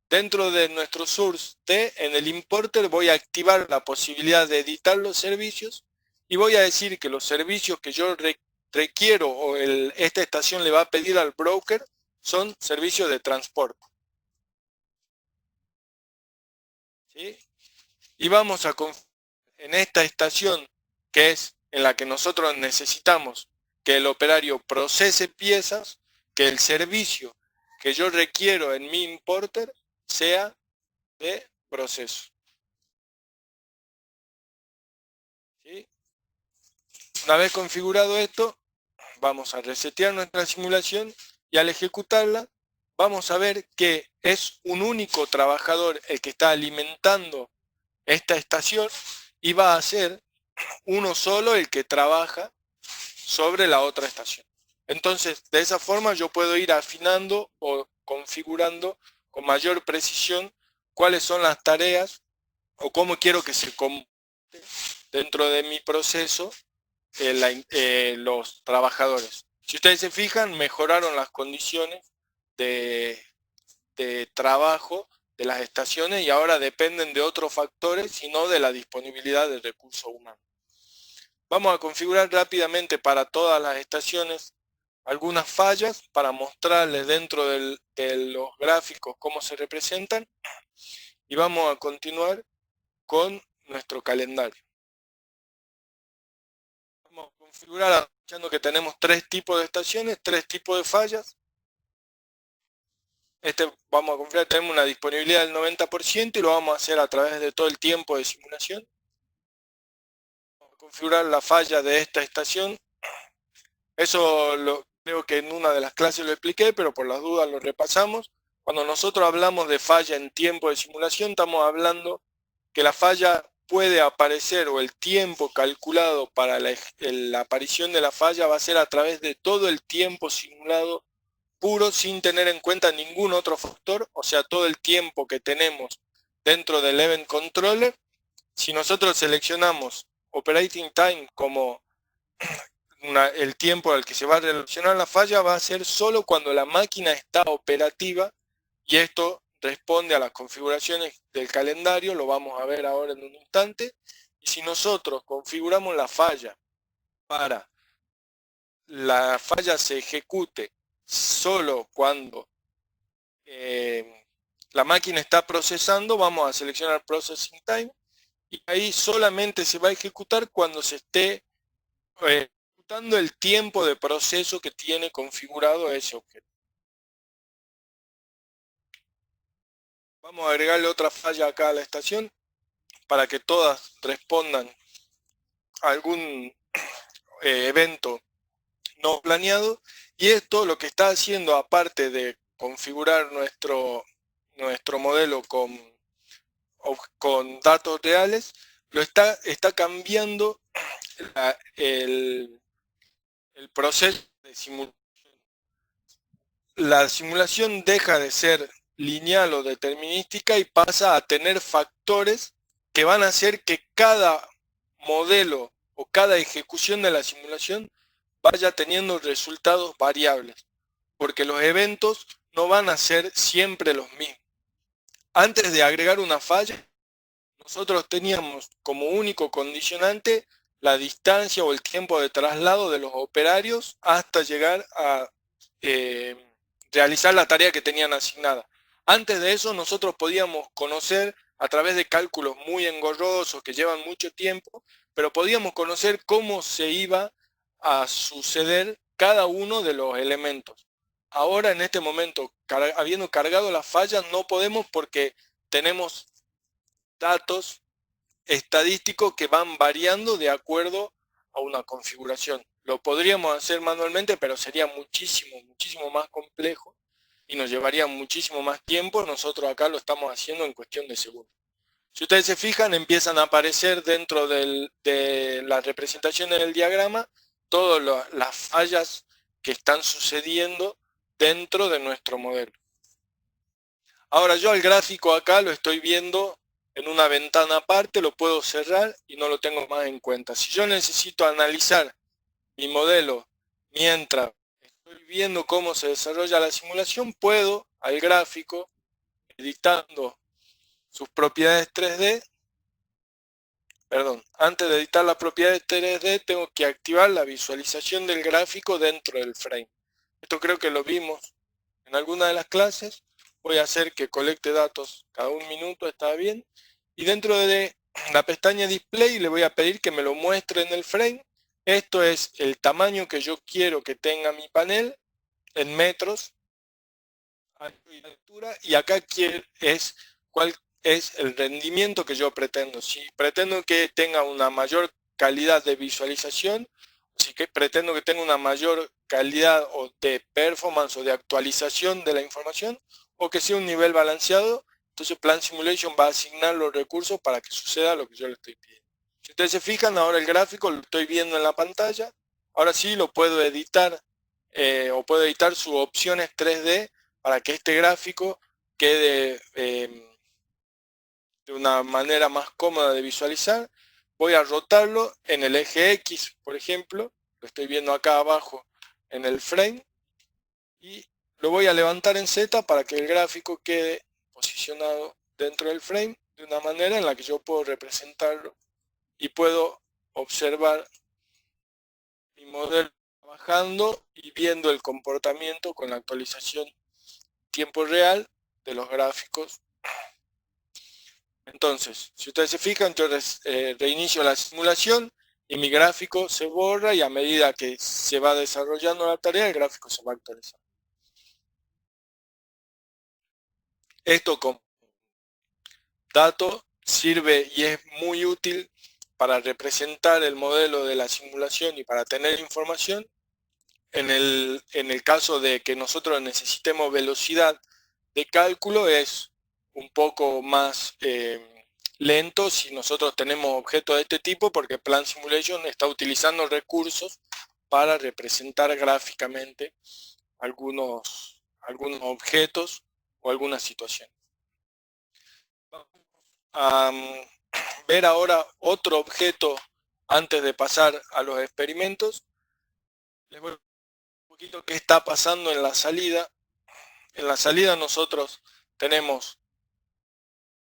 A: Dentro de nuestro source T, en el importer, voy a activar la posibilidad de editar los servicios y voy a decir que los servicios que yo requiero o esta estación le va a pedir al broker son servicios de transporte, ¿sí? Y vamos a configurar en esta estación, que es en la que nosotros necesitamos que el operario procese piezas, que el servicio que yo requiero en mi importer sea de proceso, ¿sí? Una vez configurado esto, vamos a resetear nuestra simulación y al ejecutarla vamos a ver que es un único trabajador el que está alimentando esta estación y va a ser uno solo el que trabaja sobre la otra estación. Entonces, de esa forma yo puedo ir afinando o configurando con mayor precisión cuáles son las tareas o cómo quiero que se comporte dentro de mi proceso los trabajadores. Si ustedes se fijan, mejoraron las condiciones de trabajo de las estaciones y ahora dependen de otros factores y no de la disponibilidad de recursos humanos. Vamos a configurar rápidamente para todas las estaciones algunas fallas para mostrarles dentro de los gráficos cómo se representan, y vamos a continuar con nuestro calendario. Vamos a configurar aprovechando que tenemos 3 tipos de estaciones, 3 tipos de fallas. Vamos a configurar, tenemos una disponibilidad del 90% y lo vamos a hacer a través de todo el tiempo de simulación. Vamos a configurar la falla de esta estación. Eso creo que en una de las clases lo expliqué, pero por las dudas lo repasamos. Cuando nosotros hablamos de falla en tiempo de simulación, estamos hablando que la falla puede aparecer, o el tiempo calculado para la aparición de la falla va a ser a través de todo el tiempo simulado puro, sin tener en cuenta ningún otro factor, o sea, todo el tiempo que tenemos dentro del Event Controller. Si nosotros seleccionamos Operating Time como el tiempo al que se va a relacionar la falla va a ser solo cuando la máquina está operativa, y esto responde a las configuraciones del calendario, lo vamos a ver ahora en un instante. Y si nosotros configuramos la falla para la falla se ejecute solo cuando la máquina está procesando, vamos a seleccionar Processing Time, y ahí solamente se va a ejecutar cuando se esté ejecutando el tiempo de proceso que tiene configurado ese objeto. Vamos a agregarle otra falla acá a la estación para que todas respondan a algún evento no planeado. Y esto lo que está haciendo, aparte de configurar nuestro modelo con datos reales, está cambiando el proceso de simulación. La simulación deja de ser lineal o determinística y pasa a tener factores que van a hacer que cada modelo o cada ejecución de la simulación vaya teniendo resultados variables, porque los eventos no van a ser siempre los mismos. Antes de agregar una falla, nosotros teníamos como único condicionante la distancia o el tiempo de traslado de los operarios hasta llegar a realizar la tarea que tenían asignada. Antes de eso nosotros podíamos conocer a través de cálculos muy engorrosos que llevan mucho tiempo, pero podíamos conocer cómo se iba a suceder cada uno de los elementos. Ahora en este momento, habiendo cargado las fallas, no podemos porque tenemos datos estadísticos que van variando de acuerdo a una configuración. Lo podríamos hacer manualmente, pero sería muchísimo más complejo y nos llevaría muchísimo más tiempo. Nosotros acá lo estamos haciendo en cuestión de segundos. Si ustedes se fijan, empiezan a aparecer dentro de la representación en el diagrama todas las fallas que están sucediendo dentro de nuestro modelo. Ahora yo al gráfico acá lo estoy viendo en una ventana aparte, lo puedo cerrar y no lo tengo más en cuenta. Si yo necesito analizar mi modelo mientras estoy viendo cómo se desarrolla la simulación, puedo al gráfico, editando sus propiedades 3D, antes de editar las propiedades 3D tengo que activar la visualización del gráfico dentro del frame. Esto creo que lo vimos en alguna de las clases. Voy a hacer que colecte datos cada un minuto, está bien. Y dentro de la pestaña Display le voy a pedir que me lo muestre en el frame. Esto es el tamaño que yo quiero que tenga mi panel en metros, y acá es cuál es el rendimiento que yo pretendo. Si pretendo que tenga una mayor calidad de visualización, si pretendo que tenga una mayor calidad o de performance o de actualización de la información, o que sea un nivel balanceado, entonces Plan Simulation va a asignar los recursos para que suceda lo que yo le estoy pidiendo. Si ustedes se fijan, ahora el gráfico lo estoy viendo en la pantalla. Ahora sí lo puedo editar, o puedo editar sus opciones 3D para que este gráfico quede de una manera más cómoda de visualizar. Voy a rotarlo en el eje X, por ejemplo, lo estoy viendo acá abajo en el frame, y lo voy a levantar en Z para que el gráfico quede posicionado dentro del frame de una manera en la que yo puedo representarlo y puedo observar mi modelo trabajando y viendo el comportamiento con la actualización tiempo real de los gráficos. Entonces, si ustedes se fijan, yo reinicio la simulación y mi gráfico se borra, y a medida que se va desarrollando la tarea, el gráfico se va actualizando. Esto como dato sirve y es muy útil para representar el modelo de la simulación y para tener información. En el caso de que nosotros necesitemos velocidad de cálculo, es un poco más lento si nosotros tenemos objetos de este tipo, porque Plan Simulation está utilizando recursos para representar gráficamente algunos objetos o algunas situaciones. Vamos a ver ahora otro objeto antes de pasar a los experimentos. Les voy a decir un poquito qué está pasando en la salida. En la salida nosotros tenemos,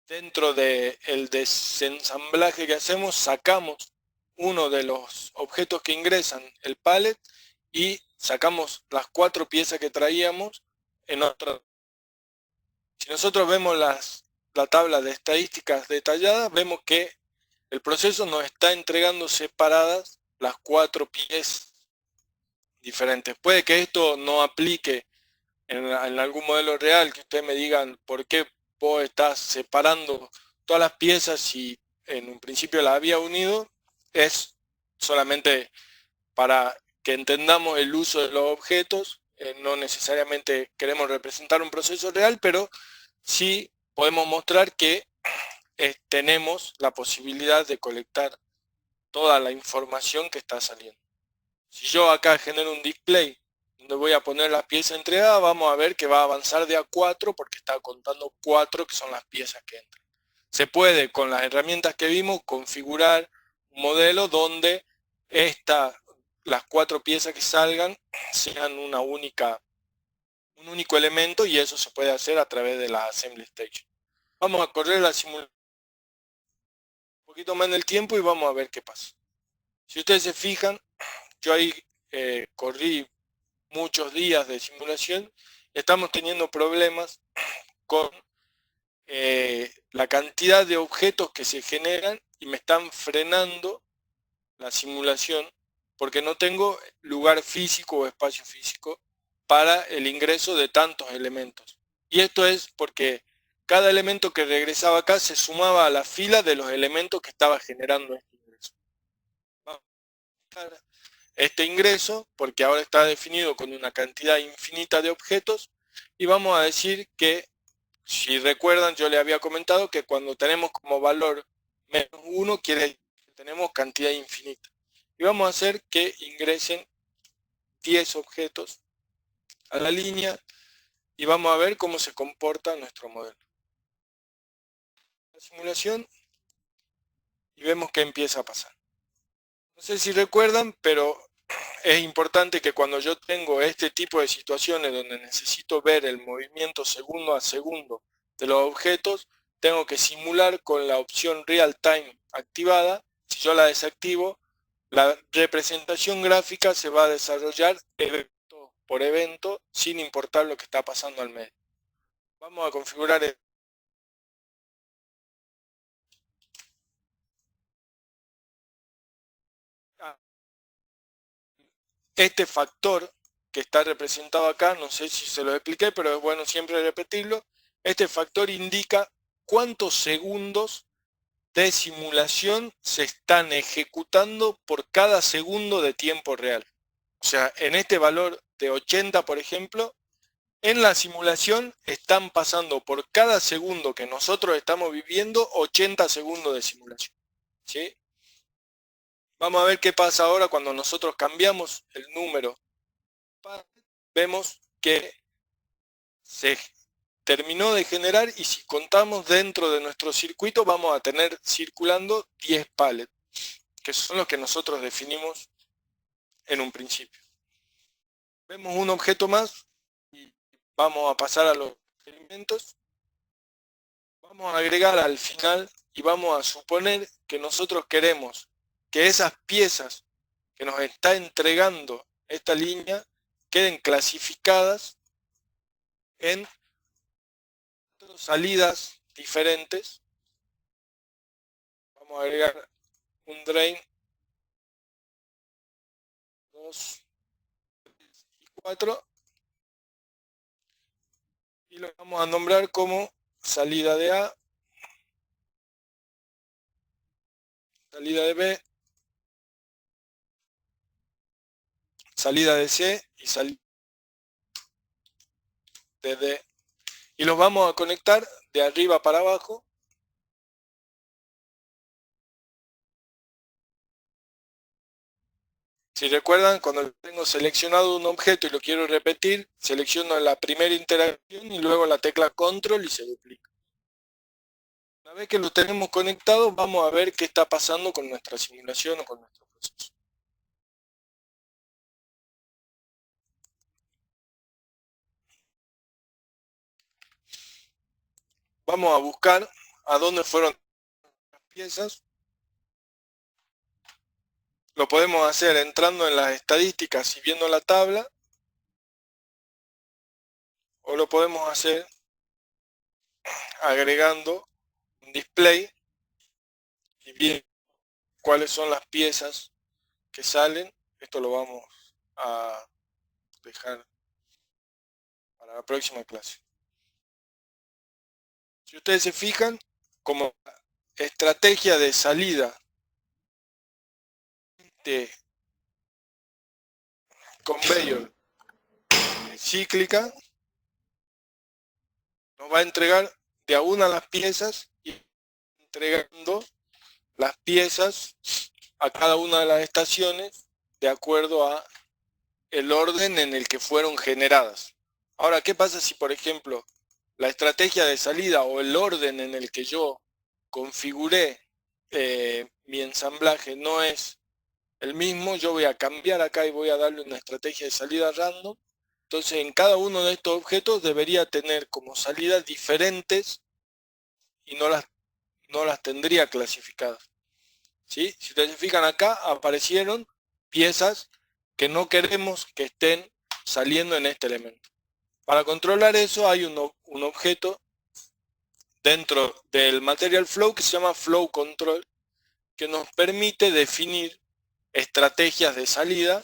A: dentro del desensamblaje que hacemos, sacamos uno de los objetos que ingresan, el pallet, y sacamos las 4 piezas que traíamos en otra. Si nosotros vemos la tabla de estadísticas detallada, vemos que el proceso nos está entregando separadas las 4 piezas diferentes. Puede que esto no aplique en algún modelo real, que ustedes me digan por qué vos estás separando todas las piezas si en un principio las había unido. Es solamente para que entendamos el uso de los objetos. No necesariamente queremos representar un proceso real, pero sí podemos mostrar que tenemos la posibilidad de colectar toda la información que está saliendo. Si yo acá genero un display donde voy a poner las piezas entregadas, vamos a ver que va a avanzar de a 4 porque está contando 4 que son las piezas que entran. Se puede, con las herramientas que vimos, configurar un modelo donde las 4 piezas que salgan sean un único elemento, y eso se puede hacer a través de la Assembly Station. Vamos a correr la simulación un poquito más en el tiempo y vamos a ver qué pasa. Si ustedes se fijan, yo ahí corrí muchos días de simulación. Estamos teniendo problemas con la cantidad de objetos que se generan y me están frenando la simulación porque no tengo lugar físico o espacio físico para el ingreso de tantos elementos. Y esto es porque cada elemento que regresaba acá se sumaba a la fila de los elementos que estaba generando este ingreso. Vamos a buscar este ingreso porque ahora está definido con una cantidad infinita de objetos, y vamos a decir que, si recuerdan, yo les había comentado que cuando tenemos como valor -1 quiere decir que tenemos cantidad infinita, y vamos a hacer que ingresen 10 objetos a la línea y vamos a ver cómo se comporta nuestro modelo. La simulación, y vemos que empieza a pasar. No sé si recuerdan, pero es importante que cuando yo tengo este tipo de situaciones donde necesito ver el movimiento segundo a segundo de los objetos, tengo que simular con la opción Real Time activada. Si yo la desactivo, la representación gráfica se va a desarrollar evento por evento sin importar lo que está pasando al medio. Vamos a configurar este factor que está representado acá. No sé si se lo expliqué, pero es bueno siempre repetirlo. Este factor indica cuántos segundos de simulación se están ejecutando por cada segundo de tiempo real. O sea, en este valor de 80, por ejemplo, en la simulación están pasando por cada segundo que nosotros estamos viviendo 80 segundos de simulación. ¿Sí? Vamos a ver qué pasa ahora cuando nosotros cambiamos el número. Vemos que se terminó de generar, y si contamos dentro de nuestro circuito vamos a tener circulando 10 pallets, que son los que nosotros definimos en un principio. Vemos un objeto más y vamos a pasar a los experimentos. Vamos a agregar al final y vamos a suponer que nosotros queremos que esas piezas que nos está entregando esta línea queden clasificadas en salidas diferentes. Vamos a agregar un drain 2 y 4 y lo vamos a nombrar como salida de A, salida de B, salida de C y salida de D, y los vamos a conectar de arriba para abajo. Si recuerdan, cuando tengo seleccionado un objeto y lo quiero repetir, selecciono la primera interacción y luego la tecla control y se duplica. Una vez que lo tenemos conectado, vamos a ver qué está pasando con nuestra simulación o con nuestro proceso. vamos a buscar a dónde fueron las piezas. Lo podemos hacer entrando en las estadísticas y viendo la tabla, o lo podemos hacer agregando un display y viendo cuáles son las piezas que salen. Esto lo vamos a dejar para la próxima clase. Si ustedes se fijan, como estrategia de salida de conveyor cíclica, nos va a entregar de a una las piezas y entregando las piezas a cada una de las estaciones de acuerdo a el orden en el que fueron generadas. Ahora, ¿qué pasa si, por ejemplo, la estrategia de salida o el orden en el que yo configuré mi ensamblaje no es el mismo? Yo voy a cambiar acá y voy a darle una estrategia de salida random. Entonces, en cada uno de estos objetos debería tener como salidas diferentes y no las tendría clasificadas. ¿Sí? Si ustedes se fijan acá, aparecieron piezas que no queremos que estén saliendo en este elemento. Para controlar eso hay un objeto dentro del Material Flow que se llama Flow Control, que nos permite definir estrategias de salida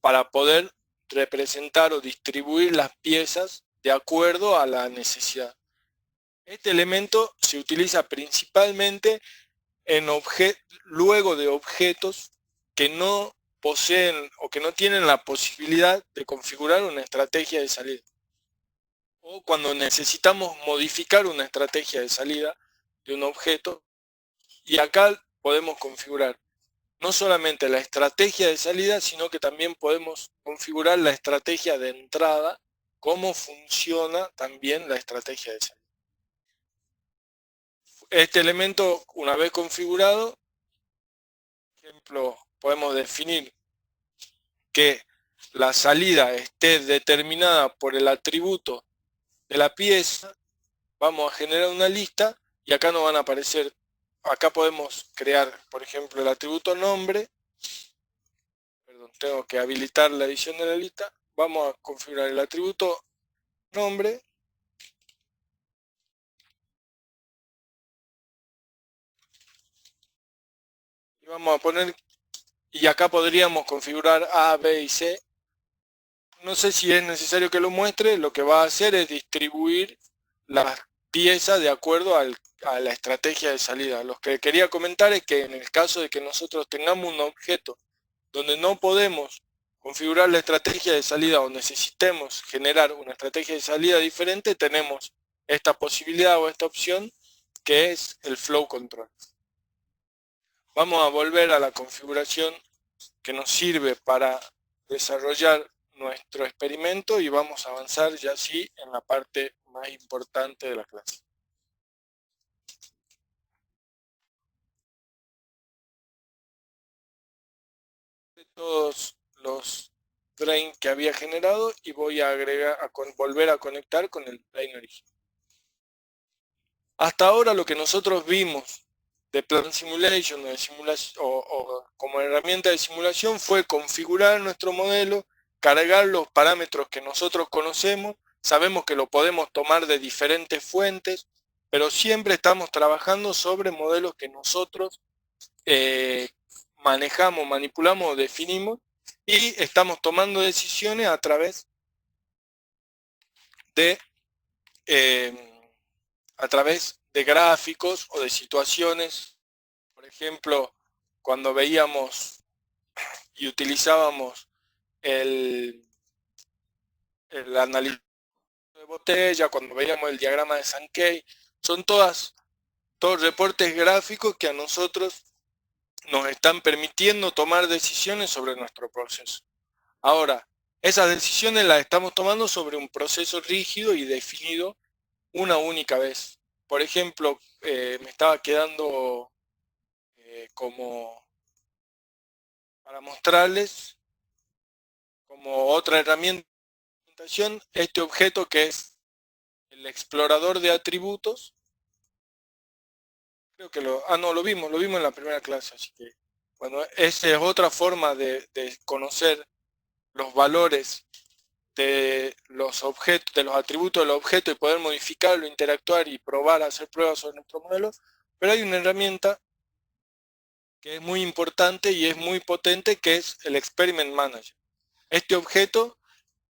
A: para poder representar o distribuir las piezas de acuerdo a la necesidad. Este elemento se utiliza principalmente luego de objetos que no poseen o que no tienen la posibilidad de configurar una estrategia de salida, o cuando necesitamos modificar una estrategia de salida de un objeto, y acá podemos configurar no solamente la estrategia de salida, sino que también podemos configurar la estrategia de entrada, cómo funciona también la estrategia de salida. Este elemento, una vez configurado, por ejemplo, podemos definir que la salida esté determinada por el atributo de la pieza. Vamos a generar una lista y acá nos van a aparecer, acá podemos crear, por ejemplo, el atributo nombre. Perdón, tengo que habilitar la edición de la lista. Vamos a configurar el atributo nombre. Y vamos a poner, y acá podríamos configurar A, B y C. No sé si es necesario que lo muestre. Lo que va a hacer es distribuir las piezas de acuerdo a la estrategia de salida. Lo que quería comentar es que en el caso de que nosotros tengamos un objeto donde no podemos configurar la estrategia de salida o necesitemos generar una estrategia de salida diferente, tenemos esta posibilidad o esta opción que es el Flow Control. Vamos a volver a la configuración que nos sirve para desarrollar nuestro experimento y vamos a avanzar ya sí en la parte más importante de la clase. De todos los train que había generado y voy a volver a conectar con el train original. Hasta ahora lo que nosotros vimos de Plan Simulation o como herramienta de simulación fue configurar nuestro modelo, cargar los parámetros que nosotros conocemos, sabemos que lo podemos tomar de diferentes fuentes, pero siempre estamos trabajando sobre modelos que nosotros manejamos, manipulamos, definimos, y estamos tomando decisiones a través de gráficos o de situaciones. Por ejemplo, cuando veíamos y utilizábamos el análisis de botella, cuando veíamos el diagrama de Sankey, son todos reportes gráficos que a nosotros nos están permitiendo tomar decisiones sobre nuestro proceso. Ahora, esas decisiones las estamos tomando sobre un proceso rígido y definido una única vez. Por ejemplo, me estaba quedando como para mostrarles como otra herramienta de presentación este objeto que es el explorador de atributos, Creo que lo vimos en la primera clase, así que, bueno, esa es otra forma de conocer los valores de los objetos, de los atributos del objeto y poder modificarlo, interactuar y probar, hacer pruebas sobre nuestro modelo. Pero hay una herramienta que es muy importante y es muy potente, que es el Experiment Manager. Este objeto,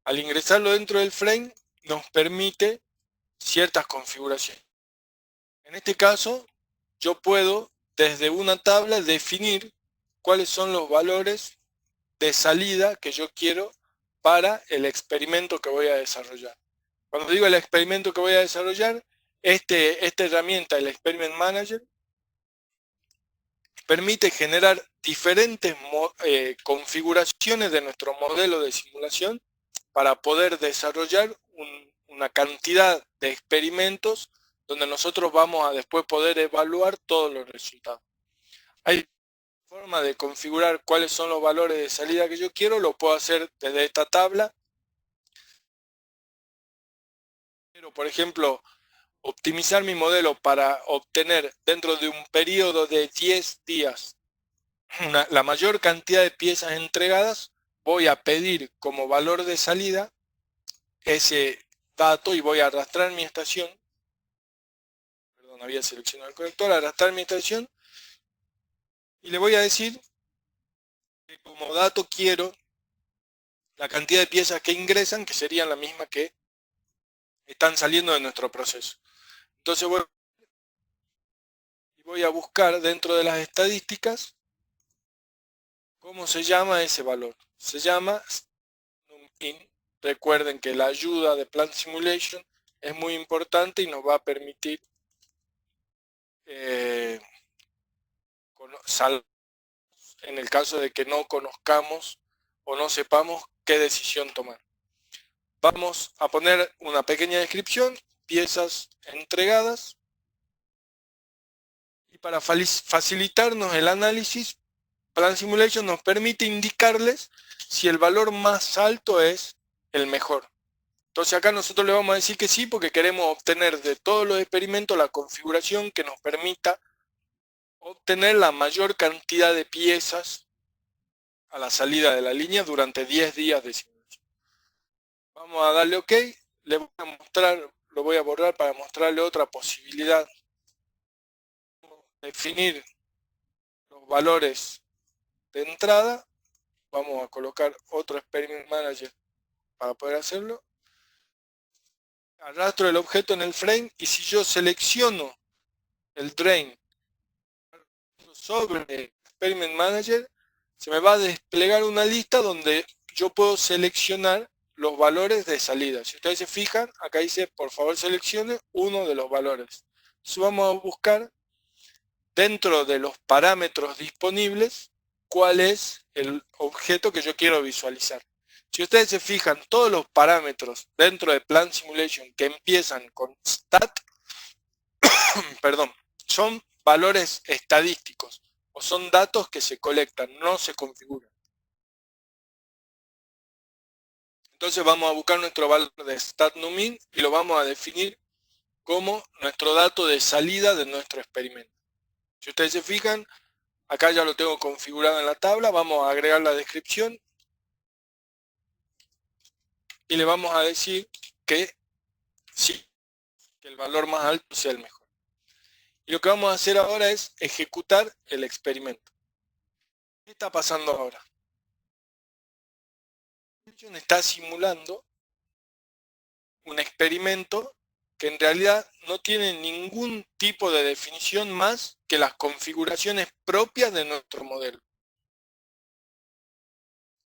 A: al ingresarlo dentro del frame, nos permite ciertas configuraciones. En este caso, yo puedo desde una tabla definir cuáles son los valores de salida que yo quiero para el experimento que voy a desarrollar. Cuando digo el experimento que voy a desarrollar, esta herramienta, el Experiment Manager, permite generar diferentes configuraciones de nuestro modelo de simulación para poder desarrollar una cantidad de experimentos donde nosotros vamos a después poder evaluar todos los resultados. Hay forma de configurar cuáles son los valores de salida que yo quiero, lo puedo hacer desde esta tabla. Pero, por ejemplo, optimizar mi modelo para obtener dentro de un periodo de 10 días la mayor cantidad de piezas entregadas, voy a pedir como valor de salida ese dato y voy a arrastrar mi estación. Perdón, había seleccionado el conector, arrastrar mi estación y le voy a decir que como dato quiero la cantidad de piezas que ingresan, que serían la misma que están saliendo de nuestro proceso. Entonces voy a buscar dentro de las estadísticas cómo se llama ese valor. Se llama NumIn. Recuerden que la ayuda de Plant Simulation es muy importante y nos va a permitir en el caso de que no conozcamos o no sepamos qué decisión tomar. Vamos a poner una pequeña descripción, piezas entregadas, y para facilitarnos el análisis, Plant Simulation nos permite indicarles si el valor más alto es el mejor. Entonces acá nosotros le vamos a decir que sí, porque queremos obtener de todos los experimentos la configuración que nos permita obtener la mayor cantidad de piezas a la salida de la línea durante 10 días de simulación. Vamos a darle OK. Le voy a mostrar, lo voy a borrar para mostrarle otra posibilidad. Definir los valores de entrada. Vamos a colocar otro Experiment Manager para poder hacerlo. Arrastro el objeto en el frame y si yo selecciono el drain sobre el Experiment Manager, se me va a desplegar una lista donde yo puedo seleccionar los valores de salida. Si ustedes se fijan, acá dice, por favor seleccione uno de los valores. Entonces vamos a buscar dentro de los parámetros disponibles cuál es el objeto que yo quiero visualizar. Si ustedes se fijan, todos los parámetros dentro de Plant Simulation que empiezan con stat, perdón, son valores estadísticos o son datos que se colectan, no se configuran. Entonces vamos a buscar nuestro valor de stat_num_in y lo vamos a definir como nuestro dato de salida de nuestro experimento. Si ustedes se fijan, acá ya lo tengo configurado en la tabla, vamos a agregar la descripción y le vamos a decir que sí, que el valor más alto sea el mejor. Y lo que vamos a hacer ahora es ejecutar el experimento. ¿Qué está pasando ahora? Está simulando un experimento que en realidad no tiene ningún tipo de definición más que las configuraciones propias de nuestro modelo,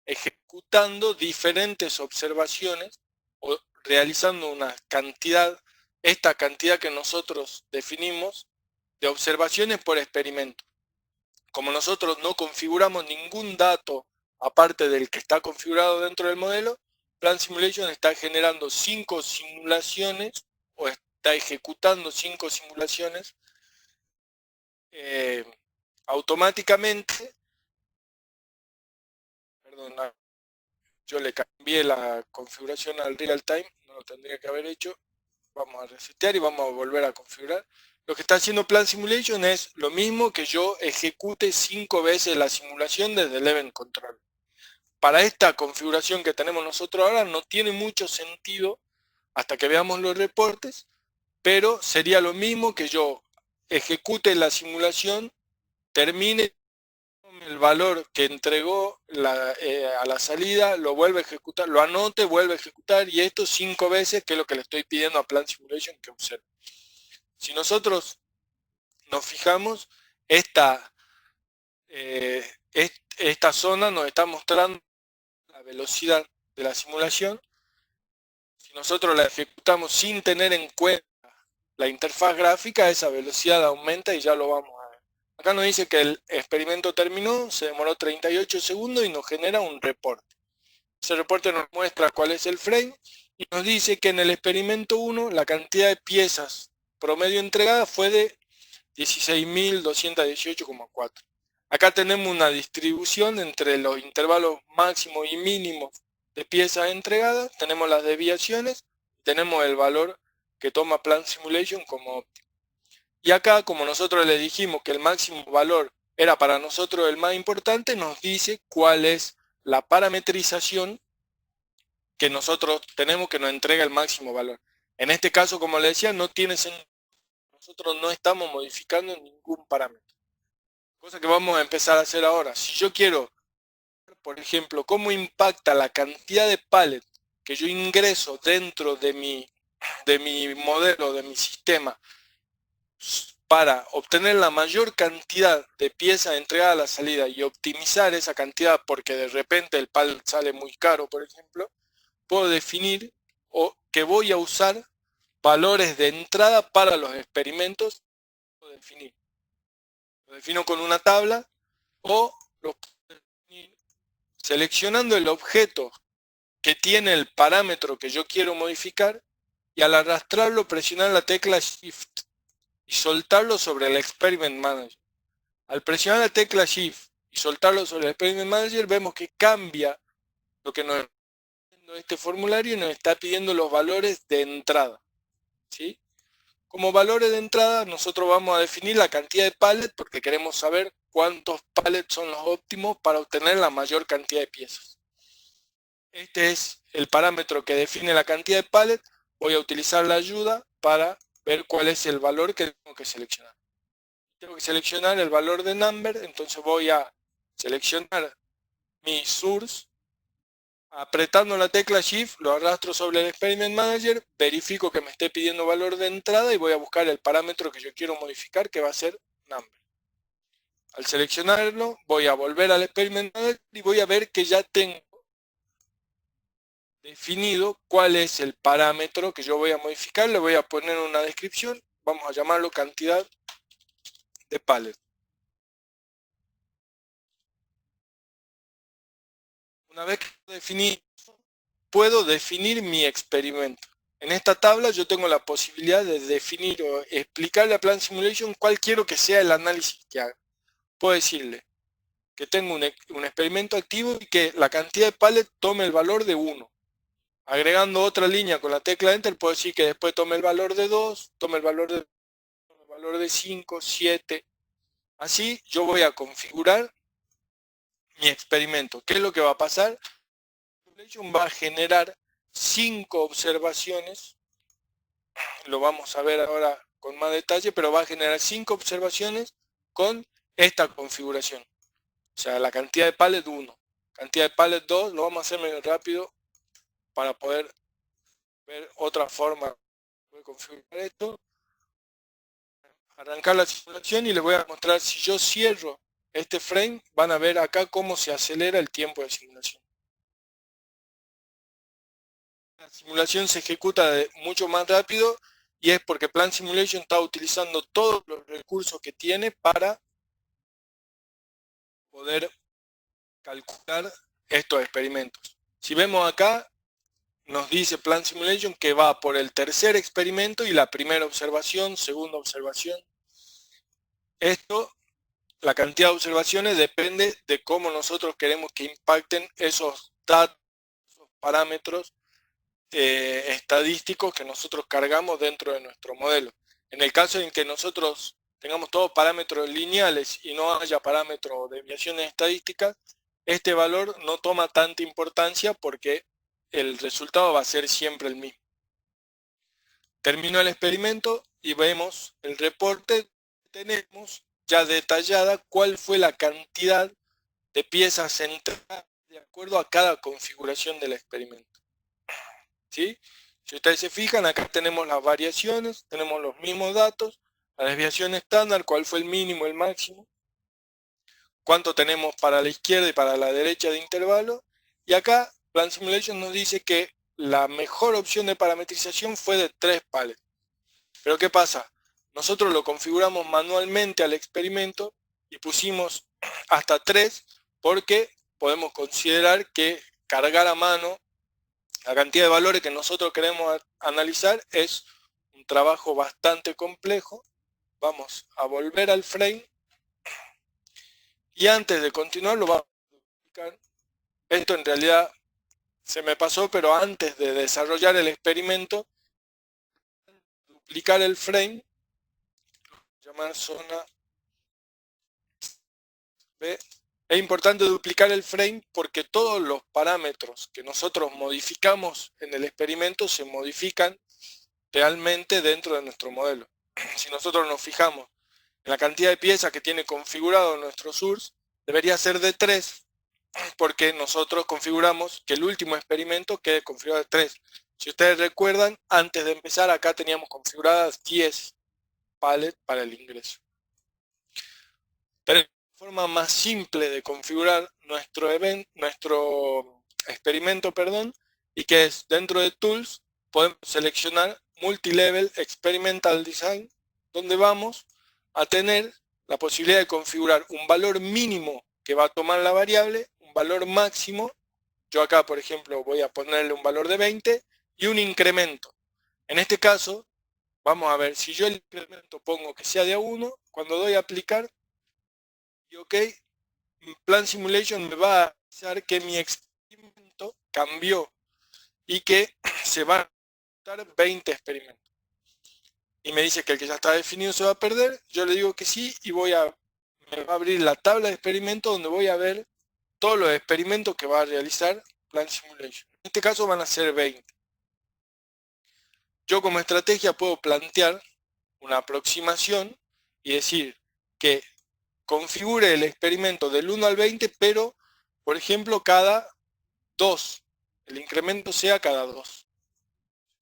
A: ejecutando diferentes observaciones o realizando una cantidad, esta cantidad que nosotros definimos, de observaciones por experimento. Como nosotros no configuramos ningún dato aparte del que está configurado dentro del modelo, Plant Simulation está generando 5 simulaciones o está ejecutando 5 simulaciones automáticamente. Perdón, yo le cambié la configuración al real time, no lo tendría que haber hecho. Vamos a resetear y vamos a volver a configurar. Lo que está haciendo Plan Simulation es lo mismo que yo ejecute 5 veces la simulación desde el Event Control. Para esta configuración que tenemos nosotros ahora no tiene mucho sentido hasta que veamos los reportes, pero sería lo mismo que yo ejecute la simulación, termine el valor que entregó a la salida, lo vuelve a ejecutar, lo anote, vuelve a ejecutar, y esto 5 veces, que es lo que le estoy pidiendo a Plan Simulation que observe. Si nosotros nos fijamos, esta zona nos está mostrando la velocidad de la simulación. Si nosotros la ejecutamos sin tener en cuenta la interfaz gráfica, esa velocidad aumenta y ya lo vamos a ver. Acá nos dice que el experimento terminó, se demoró 38 segundos y nos genera un reporte. Ese reporte nos muestra cuál es el frame y nos dice que en el experimento 1 la cantidad de piezas promedio entregada fue de 16.218,4. Acá tenemos una distribución entre los intervalos máximos y mínimos de piezas entregadas, tenemos las desviaciones, tenemos el valor que toma Plan Simulation como óptimo. Y acá, como nosotros le dijimos que el máximo valor era para nosotros el más importante, nos dice cuál es la parametrización que nosotros tenemos que nos entrega el máximo valor. En este caso, como le decía, no tiene sentido. Nosotros no estamos modificando ningún parámetro. Cosa que vamos a empezar a hacer ahora. Si yo quiero, por ejemplo, cómo impacta la cantidad de pallets que yo ingreso dentro de mi modelo, de mi sistema, para obtener la mayor cantidad de piezas entregadas a la salida y optimizar esa cantidad porque de repente el pallet sale muy caro, por ejemplo, puedo definir que voy a usar valores de entrada para los experimentos. Lo defino con una tabla o lo puedo definir seleccionando el objeto que tiene el parámetro que yo quiero modificar y al arrastrarlo presionar la tecla Shift y soltarlo sobre el Experiment Manager. Al presionar la tecla Shift y soltarlo sobre el Experiment Manager vemos que cambia lo que nos está pidiendo este formulario y nos está pidiendo los valores de entrada, ¿sí? Como valores de entrada nosotros vamos a definir la cantidad de pallets porque queremos saber cuántos pallets son los óptimos para obtener la mayor cantidad de piezas. Este es el parámetro que define la cantidad de pallets. Voy a utilizar la ayuda para ver cuál es el valor que tengo que seleccionar. Tengo que seleccionar el valor de number, entonces voy a seleccionar mi source. Apretando la tecla Shift, lo arrastro sobre el Experiment Manager, verifico que me esté pidiendo valor de entrada y voy a buscar el parámetro que yo quiero modificar, que va a ser number. Al seleccionarlo, voy a volver al Experiment Manager y voy a ver que ya tengo definido cuál es el parámetro que yo voy a modificar. Le voy a poner una descripción, vamos a llamarlo cantidad de pallets. Una vez que lo definí, puedo definir mi experimento. En esta tabla yo tengo la posibilidad de definir o explicarle a Plan Simulation cuál quiero que sea el análisis que haga. Puedo decirle que tengo un experimento activo y que la cantidad de pallets tome el valor de 1. Agregando otra línea con la tecla Enter puedo decir que después tome el valor de 2, tome el valor de 5, 7. Así yo voy a configurar mi experimento. ¿Qué es lo que va a pasar? Simulation va a generar 5 observaciones, lo vamos a ver ahora con más detalle, pero va a generar 5 observaciones con esta configuración. O sea, la cantidad de pallets 1, cantidad de pallets 2, lo vamos a hacer medio rápido para poder ver otra forma de configurar esto. Arrancar la simulación y les voy a mostrar, si yo cierro este frame, van a ver acá cómo se acelera el tiempo de simulación. La simulación se ejecuta mucho más rápido y es porque Plan Simulation está utilizando todos los recursos que tiene para poder calcular estos experimentos. Si vemos acá, nos dice Plan Simulation que va por el tercer experimento y la primera observación, segunda observación. Esto, la cantidad de observaciones depende de cómo nosotros queremos que impacten esos datos, esos parámetros estadísticos que nosotros cargamos dentro de nuestro modelo. En el caso en que nosotros tengamos todos parámetros lineales y no haya parámetros o desviaciones estadísticas, este valor no toma tanta importancia porque el resultado va a ser siempre el mismo. Terminó el experimento y vemos el reporte. Tenemos ya detallada cuál fue la cantidad de piezas entradas de acuerdo a cada configuración del experimento. ¿Sí? Si ustedes se fijan, acá tenemos las variaciones, tenemos los mismos datos, la desviación estándar, cuál fue el mínimo, el máximo, cuánto tenemos para la izquierda y para la derecha de intervalo, y acá Plan Simulation nos dice que la mejor opción de parametrización fue de 3 pallets. Pero ¿qué pasa? Nosotros lo configuramos manualmente al experimento y pusimos hasta 3 porque podemos considerar que cargar a mano la cantidad de valores que nosotros queremos analizar es un trabajo bastante complejo. Vamos a volver al frame y antes de continuar lo vamos a explicar. Esto en realidad se me pasó, pero antes de desarrollar el experimento, duplicar el frame, llamar zona B. Es importante duplicar el frame porque todos los parámetros que nosotros modificamos en el experimento se modifican realmente dentro de nuestro modelo. Si nosotros nos fijamos en la cantidad de piezas que tiene configurado nuestro source, debería ser de 3, porque nosotros configuramos que el último experimento quede configurado de 3. Si ustedes recuerdan, antes de empezar acá teníamos configuradas 10 pallets para el ingreso. Pero la forma más simple de configurar nuestro experimento, y que es dentro de Tools, podemos seleccionar Multilevel Experimental Design, donde vamos a tener la posibilidad de configurar un valor mínimo que va a tomar la variable, un valor máximo. Yo acá, por ejemplo, voy a ponerle un valor de 20 y un incremento. En este caso, vamos a ver, si yo el incremento pongo que sea de a 1, cuando doy a aplicar, y OK, Plan Simulation me va a avisar que mi experimento cambió y que se van a dar 20 experimentos. Y me dice que el que ya está definido se va a perder. Yo le digo que sí y me va a abrir la tabla de experimentos donde voy a ver todos los experimentos que va a realizar Plan Simulation. En este caso van a ser 20. Yo como estrategia puedo plantear una aproximación y decir que configure el experimento del 1 al 20, pero, por ejemplo, cada 2. El incremento sea cada 2.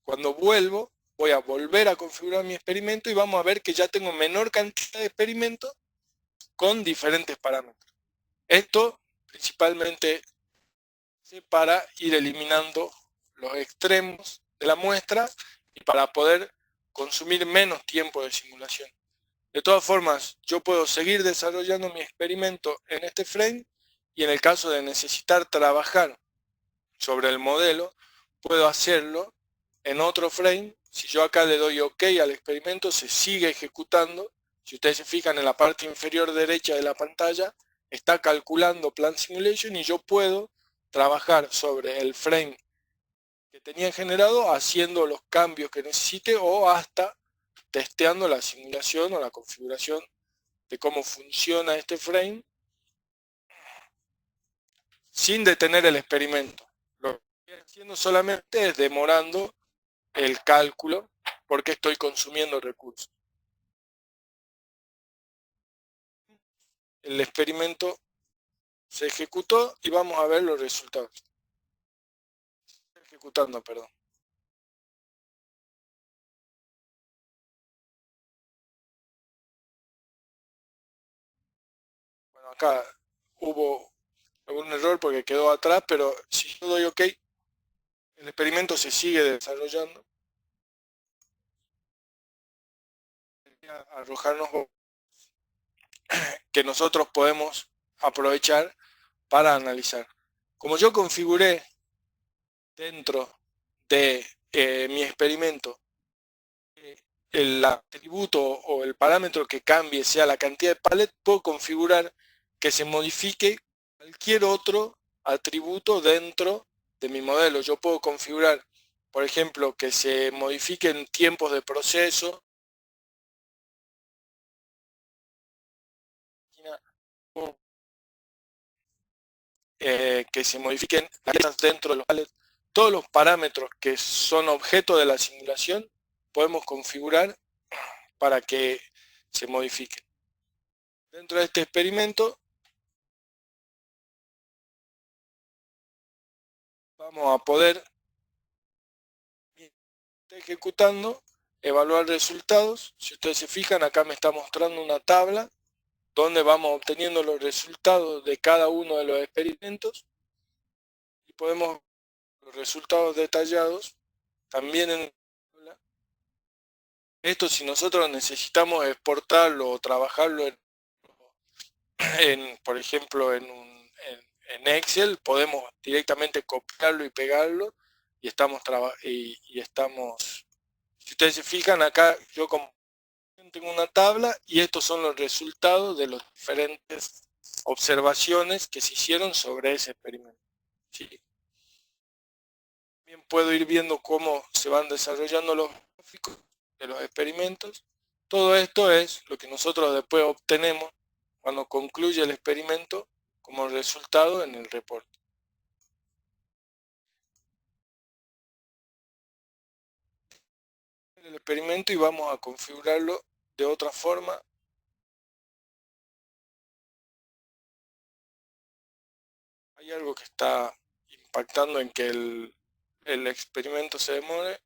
A: Cuando vuelvo, voy a volver a configurar mi experimento y vamos a ver que ya tengo menor cantidad de experimentos con diferentes parámetros. Esto principalmente para ir eliminando los extremos de la muestra y para poder consumir menos tiempo de simulación. De todas formas, yo puedo seguir desarrollando mi experimento en este frame y en el caso de necesitar trabajar sobre el modelo, puedo hacerlo en otro frame. Si yo acá le doy OK al experimento, se sigue ejecutando. Si ustedes se fijan en la parte inferior derecha de la pantalla, está calculando Plan Simulation y yo puedo trabajar sobre el frame que tenía generado haciendo los cambios que necesite o hasta testeando la simulación o la configuración de cómo funciona este frame sin detener el experimento. Lo que estoy haciendo solamente es demorando el cálculo porque estoy consumiendo recursos. El experimento se ejecutó y vamos a ver los resultados. Ejecutando, perdón. Bueno, acá hubo algún error porque quedó atrás, pero si yo doy OK, el experimento se sigue desarrollando. Arrojarnos que nosotros podemos aprovechar para analizar. Como yo configuré dentro de mi experimento el atributo o el parámetro que cambie sea la cantidad de pallet, puedo configurar que se modifique cualquier otro atributo dentro de mi modelo. Yo puedo configurar, por ejemplo, que se modifiquen tiempos de proceso, máquina o que se modifiquen las piezas dentro de los pallets. Todos los parámetros que son objeto de la simulación podemos configurar para que se modifiquen. Dentro de este experimento vamos a poder, ejecutando, evaluar resultados. Si ustedes se fijan, acá me está mostrando una tabla donde vamos obteniendo los resultados de cada uno de los experimentos y podemos ver los resultados detallados también en la tabla. Esto, si nosotros necesitamos exportarlo o trabajarlo por ejemplo en Excel, podemos directamente copiarlo y pegarlo y estamos, si ustedes se fijan acá, yo como tengo una tabla y estos son los resultados de las diferentes observaciones que se hicieron sobre ese experimento. ¿Sí? También puedo ir viendo cómo se van desarrollando los gráficos de los experimentos. Todo esto es lo que nosotros después obtenemos cuando concluye el experimento como resultado en el reporte. El experimento y vamos a configurarlo de otra forma. Hay algo que está impactando en que el experimento se demore.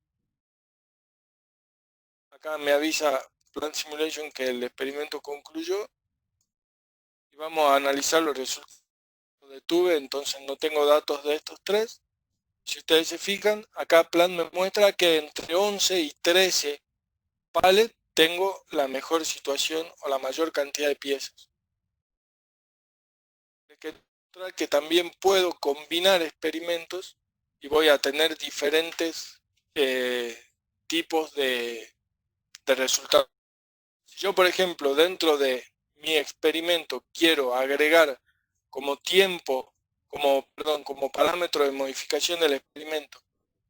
A: Acá me avisa Plant Simulation que el experimento concluyó y vamos a analizar los resultados que tuve. Entonces no tengo datos de estos tres. Si ustedes se fijan, acá Plant me muestra que entre 11 y 13 pallets tengo la mejor situación o la mayor cantidad de piezas. Que también puedo combinar experimentos y voy a tener diferentes tipos de resultados. Si yo, por ejemplo, dentro de mi experimento quiero agregar como parámetro de modificación del experimento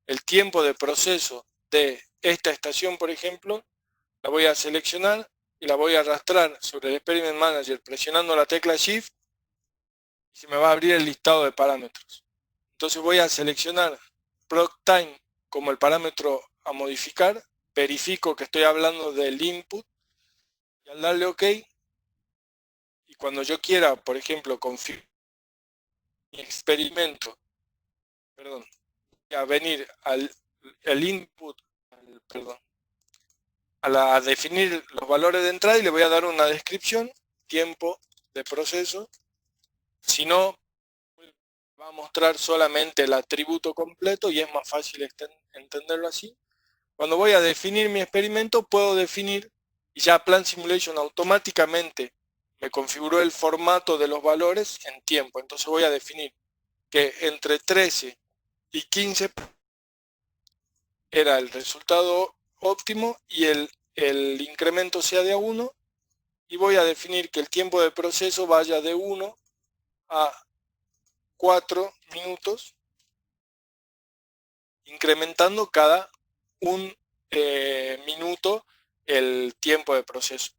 A: el tiempo de proceso de esta estación, por ejemplo, la voy a seleccionar y la voy a arrastrar sobre el Experiment Manager presionando la tecla Shift y se me va a abrir el listado de parámetros. Entonces voy a seleccionar Proc Time como el parámetro a modificar, verifico que estoy hablando del input y al darle OK, y cuando yo quiera, por ejemplo, configurar mi experimento, voy a venir al input, a definir los valores de entrada y le voy a dar una descripción, tiempo de proceso. Si no, va a mostrar solamente el atributo completo y es más fácil entenderlo así. Cuando voy a definir mi experimento, puedo definir, y ya Plant Simulation automáticamente me configuró el formato de los valores en tiempo. Entonces voy a definir que entre 13 y 15 era el resultado óptimo y el incremento sea de 1, y voy a definir que el tiempo de proceso vaya de 1 a 4 minutos, incrementando cada un minuto el tiempo de proceso.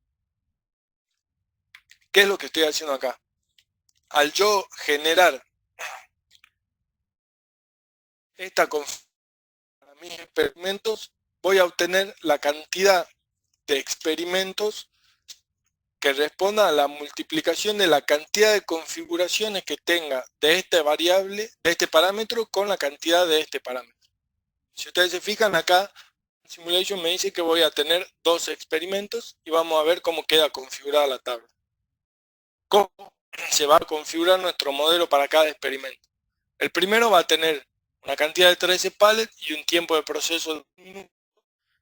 A: ¿Qué es lo que estoy haciendo acá? Al yo generar esta configuración para mis experimentos, voy a obtener la cantidad de experimentos que responda a la multiplicación de la cantidad de configuraciones que tenga de esta variable, de este parámetro, con la cantidad de este parámetro. Si ustedes se fijan acá, Simulation me dice que voy a tener 12 experimentos y vamos a ver cómo queda configurada la tabla. ¿Cómo se va a configurar nuestro modelo para cada experimento? El primero va a tener una cantidad de 13 pallets y un tiempo de proceso de 1 minuto.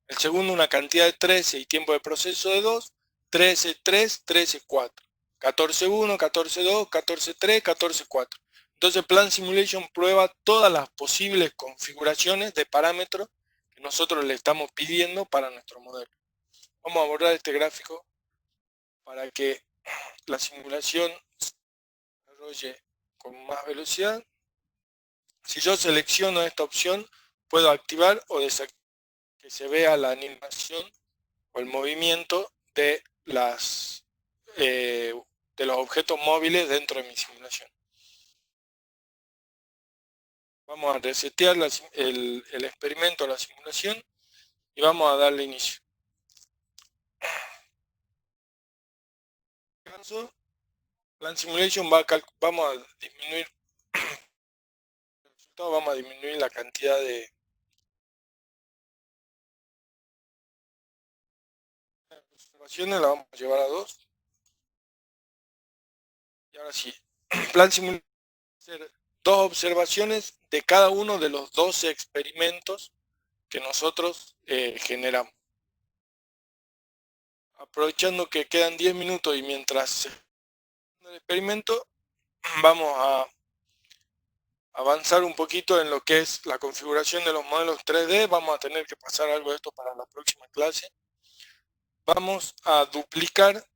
A: El segundo una cantidad de 13 y tiempo de proceso de 2, 13, 3, 13, 4. 14, 1, 14, 2, 14, 3, 14, 4. Entonces Plant Simulation prueba todas las posibles configuraciones de parámetros que nosotros le estamos pidiendo para nuestro modelo. Vamos a borrar este gráfico para que la simulación se desarrolle con más velocidad. Si yo selecciono esta opción, puedo activar o desactivar que se vea la animación o el movimiento de de los objetos móviles dentro de mi simulación. Vamos a resetear el experimento, la simulación, y vamos a darle inicio. En este caso, Plan Simulation vamos a disminuir el resultado, vamos a disminuir la cantidad de observaciones, la vamos a llevar a 2. Y ahora sí, Plan Simulation va a hacer 2 observaciones de cada uno de los 12 experimentos que nosotros generamos. Aprovechando que quedan 10 minutos y mientras se hace el experimento, vamos a avanzar un poquito en lo que es la configuración de los modelos 3D. Vamos a tener que pasar algo de esto para la próxima clase. Vamos a duplicar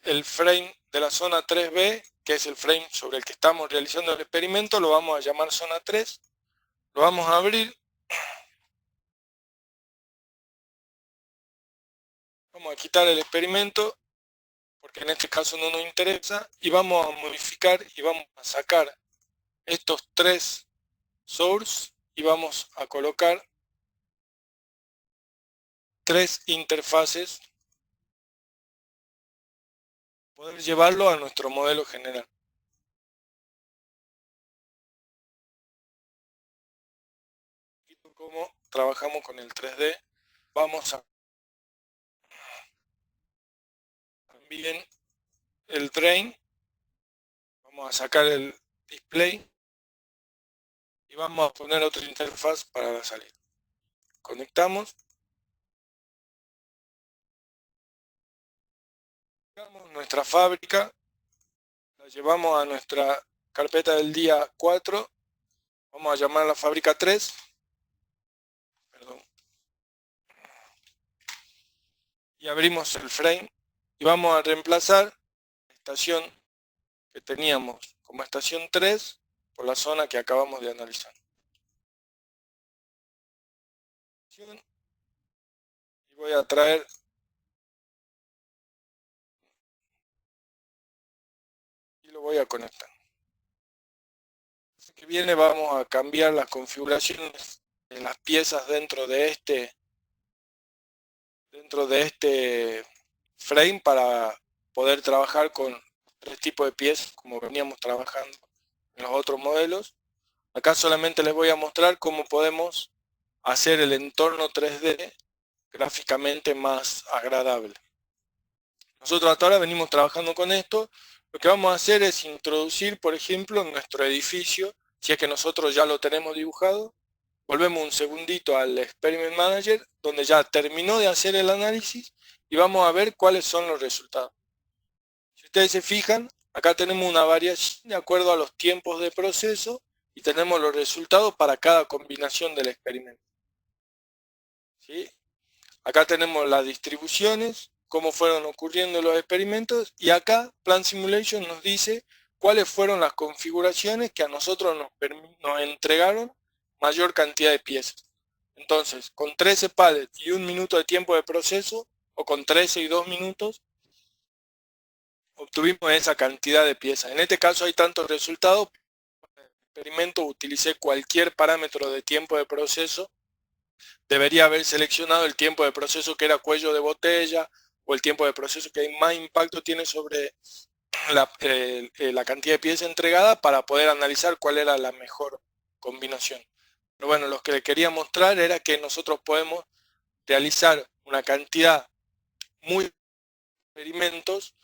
A: el frame de la zona 3B, que es el frame sobre el que estamos realizando el experimento. Lo vamos a llamar zona 3. Lo vamos a abrir. Vamos a quitar el experimento, porque en este caso no nos interesa, y vamos a modificar y vamos a sacar estos 3 source y vamos a colocar 3 interfaces, poder llevarlo a nuestro modelo general. Cómo trabajamos con el 3D. Vamos a también el drain, vamos a sacar el display y vamos a poner otra interfaz para la salida. Conectamos, nuestra fábrica, la llevamos a nuestra carpeta del día 4, vamos a llamar a la fábrica 3, y abrimos el frame y vamos a reemplazar la estación que teníamos como estación 3 por la zona que acabamos de analizar. Y voy a traer y lo voy a conectar. Que viene vamos a cambiar las configuraciones de las piezas dentro de este frame para poder trabajar con 3 tipos de piezas como veníamos trabajando en los otros modelos. Acá solamente les voy a mostrar cómo podemos hacer el entorno 3D gráficamente más agradable. Nosotros hasta ahora venimos trabajando con esto. Lo que vamos a hacer es introducir, por ejemplo, nuestro edificio, si es que nosotros ya lo tenemos dibujado. Volvemos un segundito al Experiment Manager, donde ya terminó de hacer el análisis, y vamos a ver cuáles son los resultados. Si ustedes se fijan, acá tenemos una variación de acuerdo a los tiempos de proceso, y tenemos los resultados para cada combinación del experimento. ¿Sí? Acá tenemos las distribuciones, cómo fueron ocurriendo los experimentos, y acá Plan Simulation nos dice cuáles fueron las configuraciones que a nosotros nos entregaron mayor cantidad de piezas. Entonces, con 13 pallets y 1 minuto de tiempo de proceso, o con 13 y 2 minutos, obtuvimos esa cantidad de piezas. En este caso hay tantos resultados. En el experimento utilicé cualquier parámetro de tiempo de proceso. Debería haber seleccionado el tiempo de proceso que era cuello de botella, o el tiempo de proceso que más impacto tiene sobre la cantidad de piezas entregada, para poder analizar cuál era la mejor combinación. Pero bueno, lo que les quería mostrar era que nosotros podemos realizar una cantidad muy de experimentos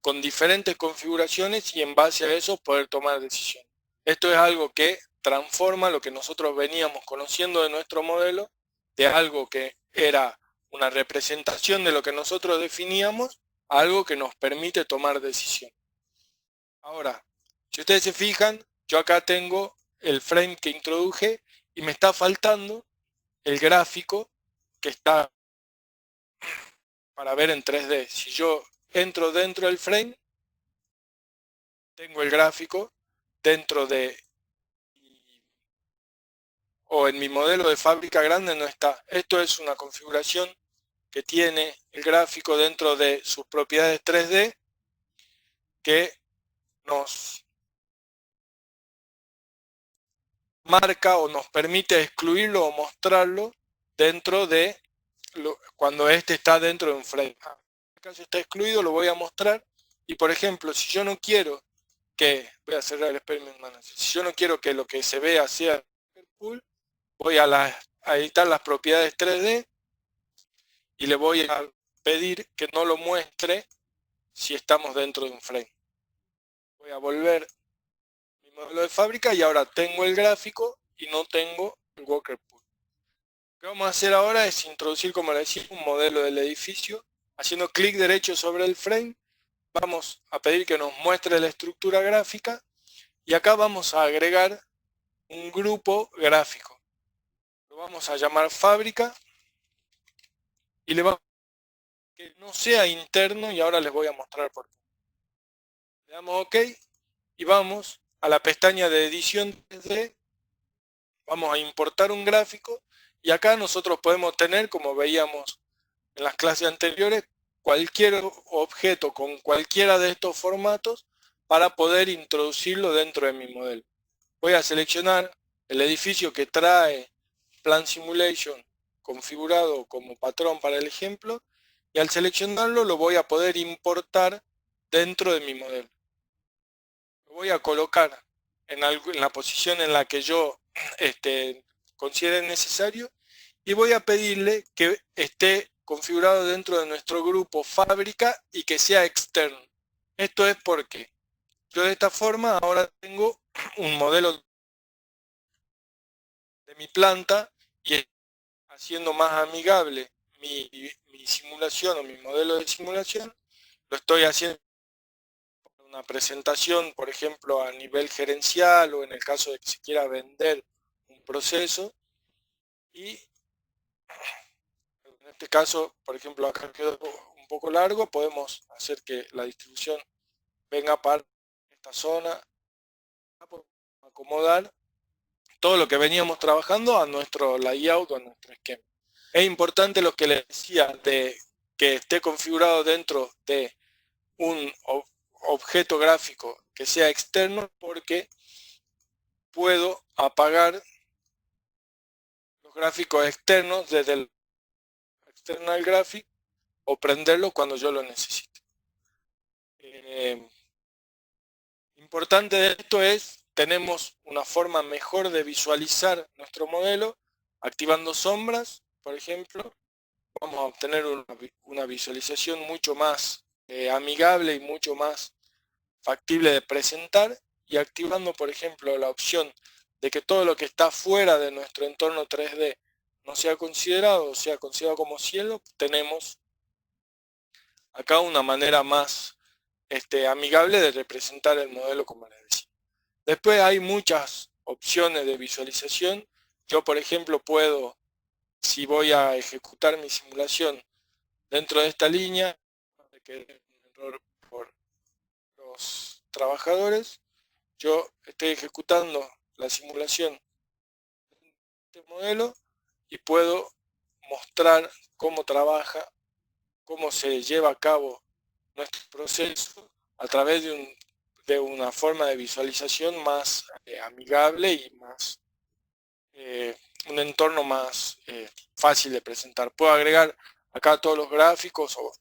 A: con diferentes configuraciones y en base a eso poder tomar decisiones. Esto es algo que transforma lo que nosotros veníamos conociendo de nuestro modelo, de algo que era una representación de lo que nosotros definíamos, a algo que nos permite tomar decisiones. Ahora, si ustedes se fijan, yo acá tengo el frame que introduje y me está faltando el gráfico que está para ver en 3D. Si yo entro dentro del frame, tengo el gráfico dentro de, o en mi modelo de fábrica grande no está. Esto es una configuración que tiene el gráfico dentro de sus propiedades 3D, que nos marca o nos permite excluirlo o mostrarlo dentro de cuando este está dentro de un frame. En este caso está excluido, lo voy a mostrar. Y por ejemplo, si yo no quiero que, voy a cerrar el Experiment Manager, si yo no quiero que lo que se vea sea el pool, voy a editar las propiedades 3D y le voy a pedir que no lo muestre si estamos dentro de un frame. Voy a volver mi modelo de fábrica y ahora tengo el gráfico y no tengo el Walker Pool. Lo que vamos a hacer ahora es introducir, como les decía, un modelo del edificio. Haciendo clic derecho sobre el frame, vamos a pedir que nos muestre la estructura gráfica y acá vamos a agregar un grupo gráfico. Lo vamos a llamar fábrica y le vamos a que no sea interno y ahora les voy a mostrar por qué. Le damos OK y vamos a la pestaña de edición 3D, vamos a importar un gráfico y acá nosotros podemos tener, como veíamos en las clases anteriores, cualquier objeto con cualquiera de estos formatos para poder introducirlo dentro de mi modelo. Voy a seleccionar el edificio que trae Plan Simulation configurado como patrón para el ejemplo y al seleccionarlo lo voy a poder importar dentro de mi modelo. Lo voy a colocar en la posición en la que yo considere necesario y voy a pedirle que esté configurado dentro de nuestro grupo fábrica y que sea externo. Esto es porque yo de esta forma ahora tengo un modelo de mi planta y haciendo más amigable mi simulación o mi modelo de simulación, lo estoy haciendo para una presentación, por ejemplo, a nivel gerencial o en el caso de que se quiera vender un proceso. Y en este caso, por ejemplo, acá quedó un poco largo, podemos hacer que la distribución venga para esta zona, acomodar todo lo que veníamos trabajando a nuestro layout o a nuestro esquema. Es importante lo que les decía de que esté configurado dentro de un objeto gráfico que sea externo porque puedo apagar los gráficos externos desde el external graphic o prenderlos cuando yo lo necesite. Importante de esto es, tenemos una forma mejor de visualizar nuestro modelo activando sombras, por ejemplo. Vamos a obtener una visualización mucho más amigable y mucho más factible de presentar y activando, por ejemplo, la opción de que todo lo que está fuera de nuestro entorno 3D no sea considerado o sea considerado como cielo, tenemos acá una manera más amigable de representar el modelo, como les decía. Después hay muchas opciones de visualización. Yo, por ejemplo, puedo, si voy a ejecutar mi simulación dentro de esta línea, que es un error por los trabajadores, yo estoy ejecutando la simulación de este modelo y puedo mostrar cómo trabaja, cómo se lleva a cabo nuestro proceso a través de una forma de visualización más amigable y más un entorno más fácil de presentar. Puedo agregar acá todos los gráficos o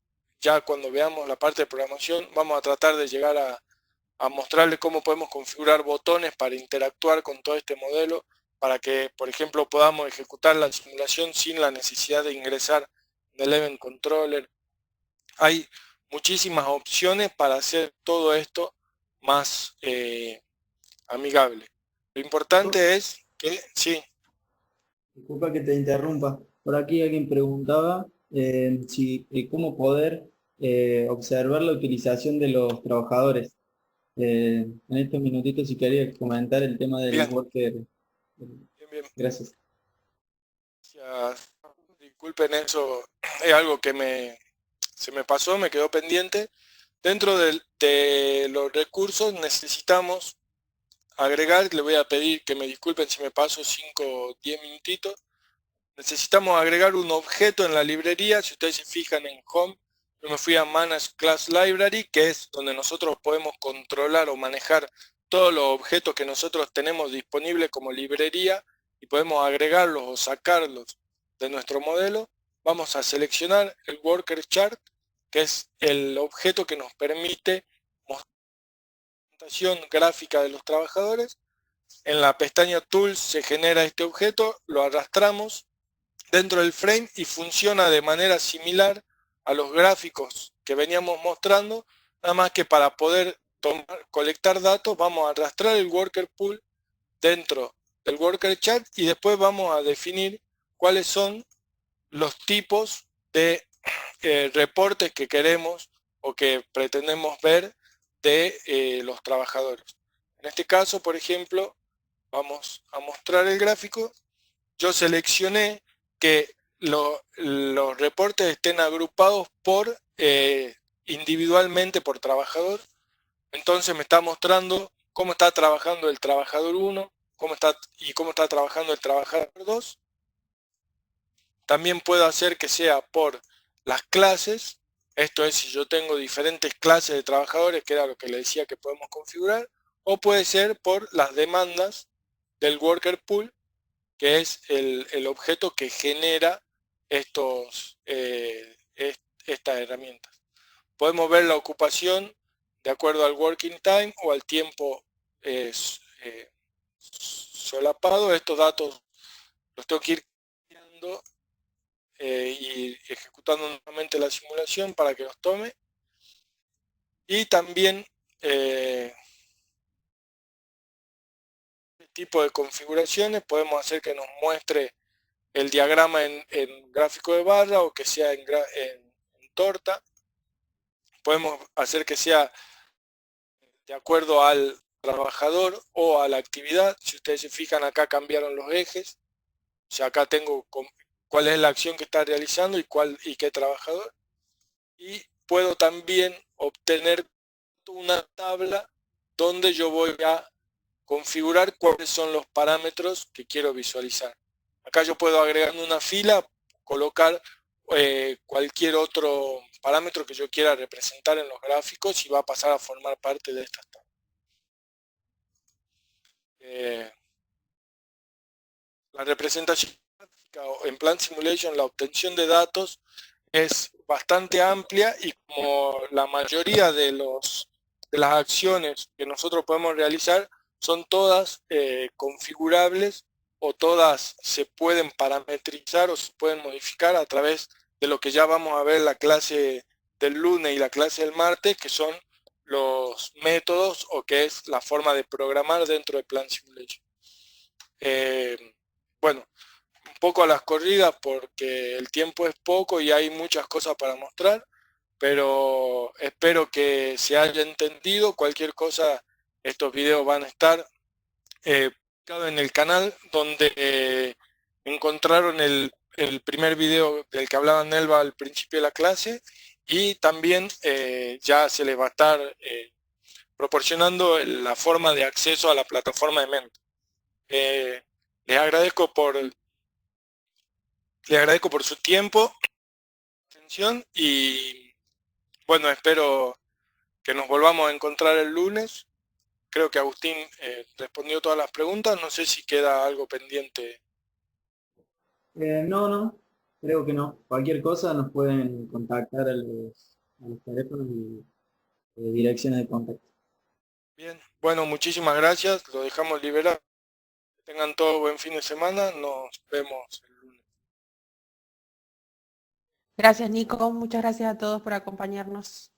A: ya cuando veamos la parte de programación vamos a tratar de llegar a mostrarles cómo podemos configurar botones para interactuar con todo este modelo para que, por ejemplo, podamos ejecutar la simulación sin la necesidad de ingresar en el Event Controller. Hay muchísimas opciones para hacer todo esto más amigable. Lo importante es que, sí.
B: Disculpa que te interrumpa. Por aquí alguien preguntaba cómo poder observar la utilización de los trabajadores. En estos minutitos si quería comentar el tema del
A: Bien,
B: worker.
A: bien.
B: Gracias.
A: Disculpen eso, es algo que se me pasó, me quedó pendiente. Dentro de los recursos necesitamos agregar, le voy a pedir que me disculpen si me paso 5 o 10 minutitos. Necesitamos agregar un objeto en la librería. Si ustedes se fijan en Home, yo me fui a Manage Class Library, que es donde nosotros podemos controlar o manejar todos los objetos que nosotros tenemos disponibles como librería y podemos agregarlos o sacarlos de nuestro modelo. Vamos a seleccionar el Worker Chart, que es el objeto que nos permite mostrar la presentación gráfica de los trabajadores. En la pestaña Tools se genera este objeto, lo arrastramos dentro del frame y funciona de manera similar a los gráficos que veníamos mostrando, nada más que para poder colectar datos vamos a arrastrar el worker pool dentro del worker chart y después vamos a definir cuáles son los tipos de reportes que queremos o que pretendemos ver de los trabajadores. En este caso, por ejemplo, vamos a mostrar el gráfico. Yo seleccioné que los reportes estén agrupados por individualmente por trabajador. Entonces me está mostrando cómo está trabajando el trabajador 1 cómo está trabajando el trabajador 2. También puedo hacer que sea por las clases. Esto es si yo tengo diferentes clases de trabajadores, que era lo que le decía que podemos configurar. O puede ser por las demandas del worker pool, que es el objeto que genera estas herramientas. Podemos ver la ocupación de acuerdo al working time o al tiempo solapado. Estos datos los tengo que ir creando y ejecutando nuevamente la simulación para que los tome. Y también tipo de configuraciones podemos hacer que nos muestre el diagrama en gráfico de barra o que sea en torta. Podemos hacer que sea de acuerdo al trabajador o a la actividad. Si ustedes se fijan, acá cambiaron los ejes. O sea, acá tengo cuál es la acción que está realizando y qué trabajador. Y puedo también obtener una tabla donde yo voy a configurar cuáles son los parámetros que quiero visualizar. Acá yo puedo agregar una fila, colocar cualquier otro parámetro que yo quiera representar en los gráficos y va a pasar a formar parte de estas tablas. La representación gráfica en Plant Simulation, la obtención de datos es bastante amplia y como la mayoría de las acciones que nosotros podemos realizar son todas configurables o todas se pueden parametrizar o se pueden modificar a través de lo que ya vamos a ver en la clase del lunes y la clase del martes, que son los métodos o que es la forma de programar dentro de Plant Simulation. Bueno, un poco a las corridas porque el tiempo es poco y hay muchas cosas para mostrar, pero espero que se haya entendido. Cualquier cosa, estos videos van a estar publicados en el canal donde encontraron el primer video del que hablaba Nelva al principio de la clase, y también ya se les va a estar proporcionando la forma de acceso a la plataforma de Mento. Les agradezco por su tiempo, atención, y bueno, espero que nos volvamos a encontrar el lunes. Creo que Agustín respondió todas las preguntas, no sé si queda algo pendiente.
B: No, creo que no. Cualquier cosa nos pueden contactar a los teléfonos y direcciones de contacto.
A: Bien, bueno, muchísimas gracias, lo dejamos liberado. Que tengan todo buen fin de semana, nos vemos el lunes.
C: Gracias, Nico. Muchas gracias a todos por acompañarnos.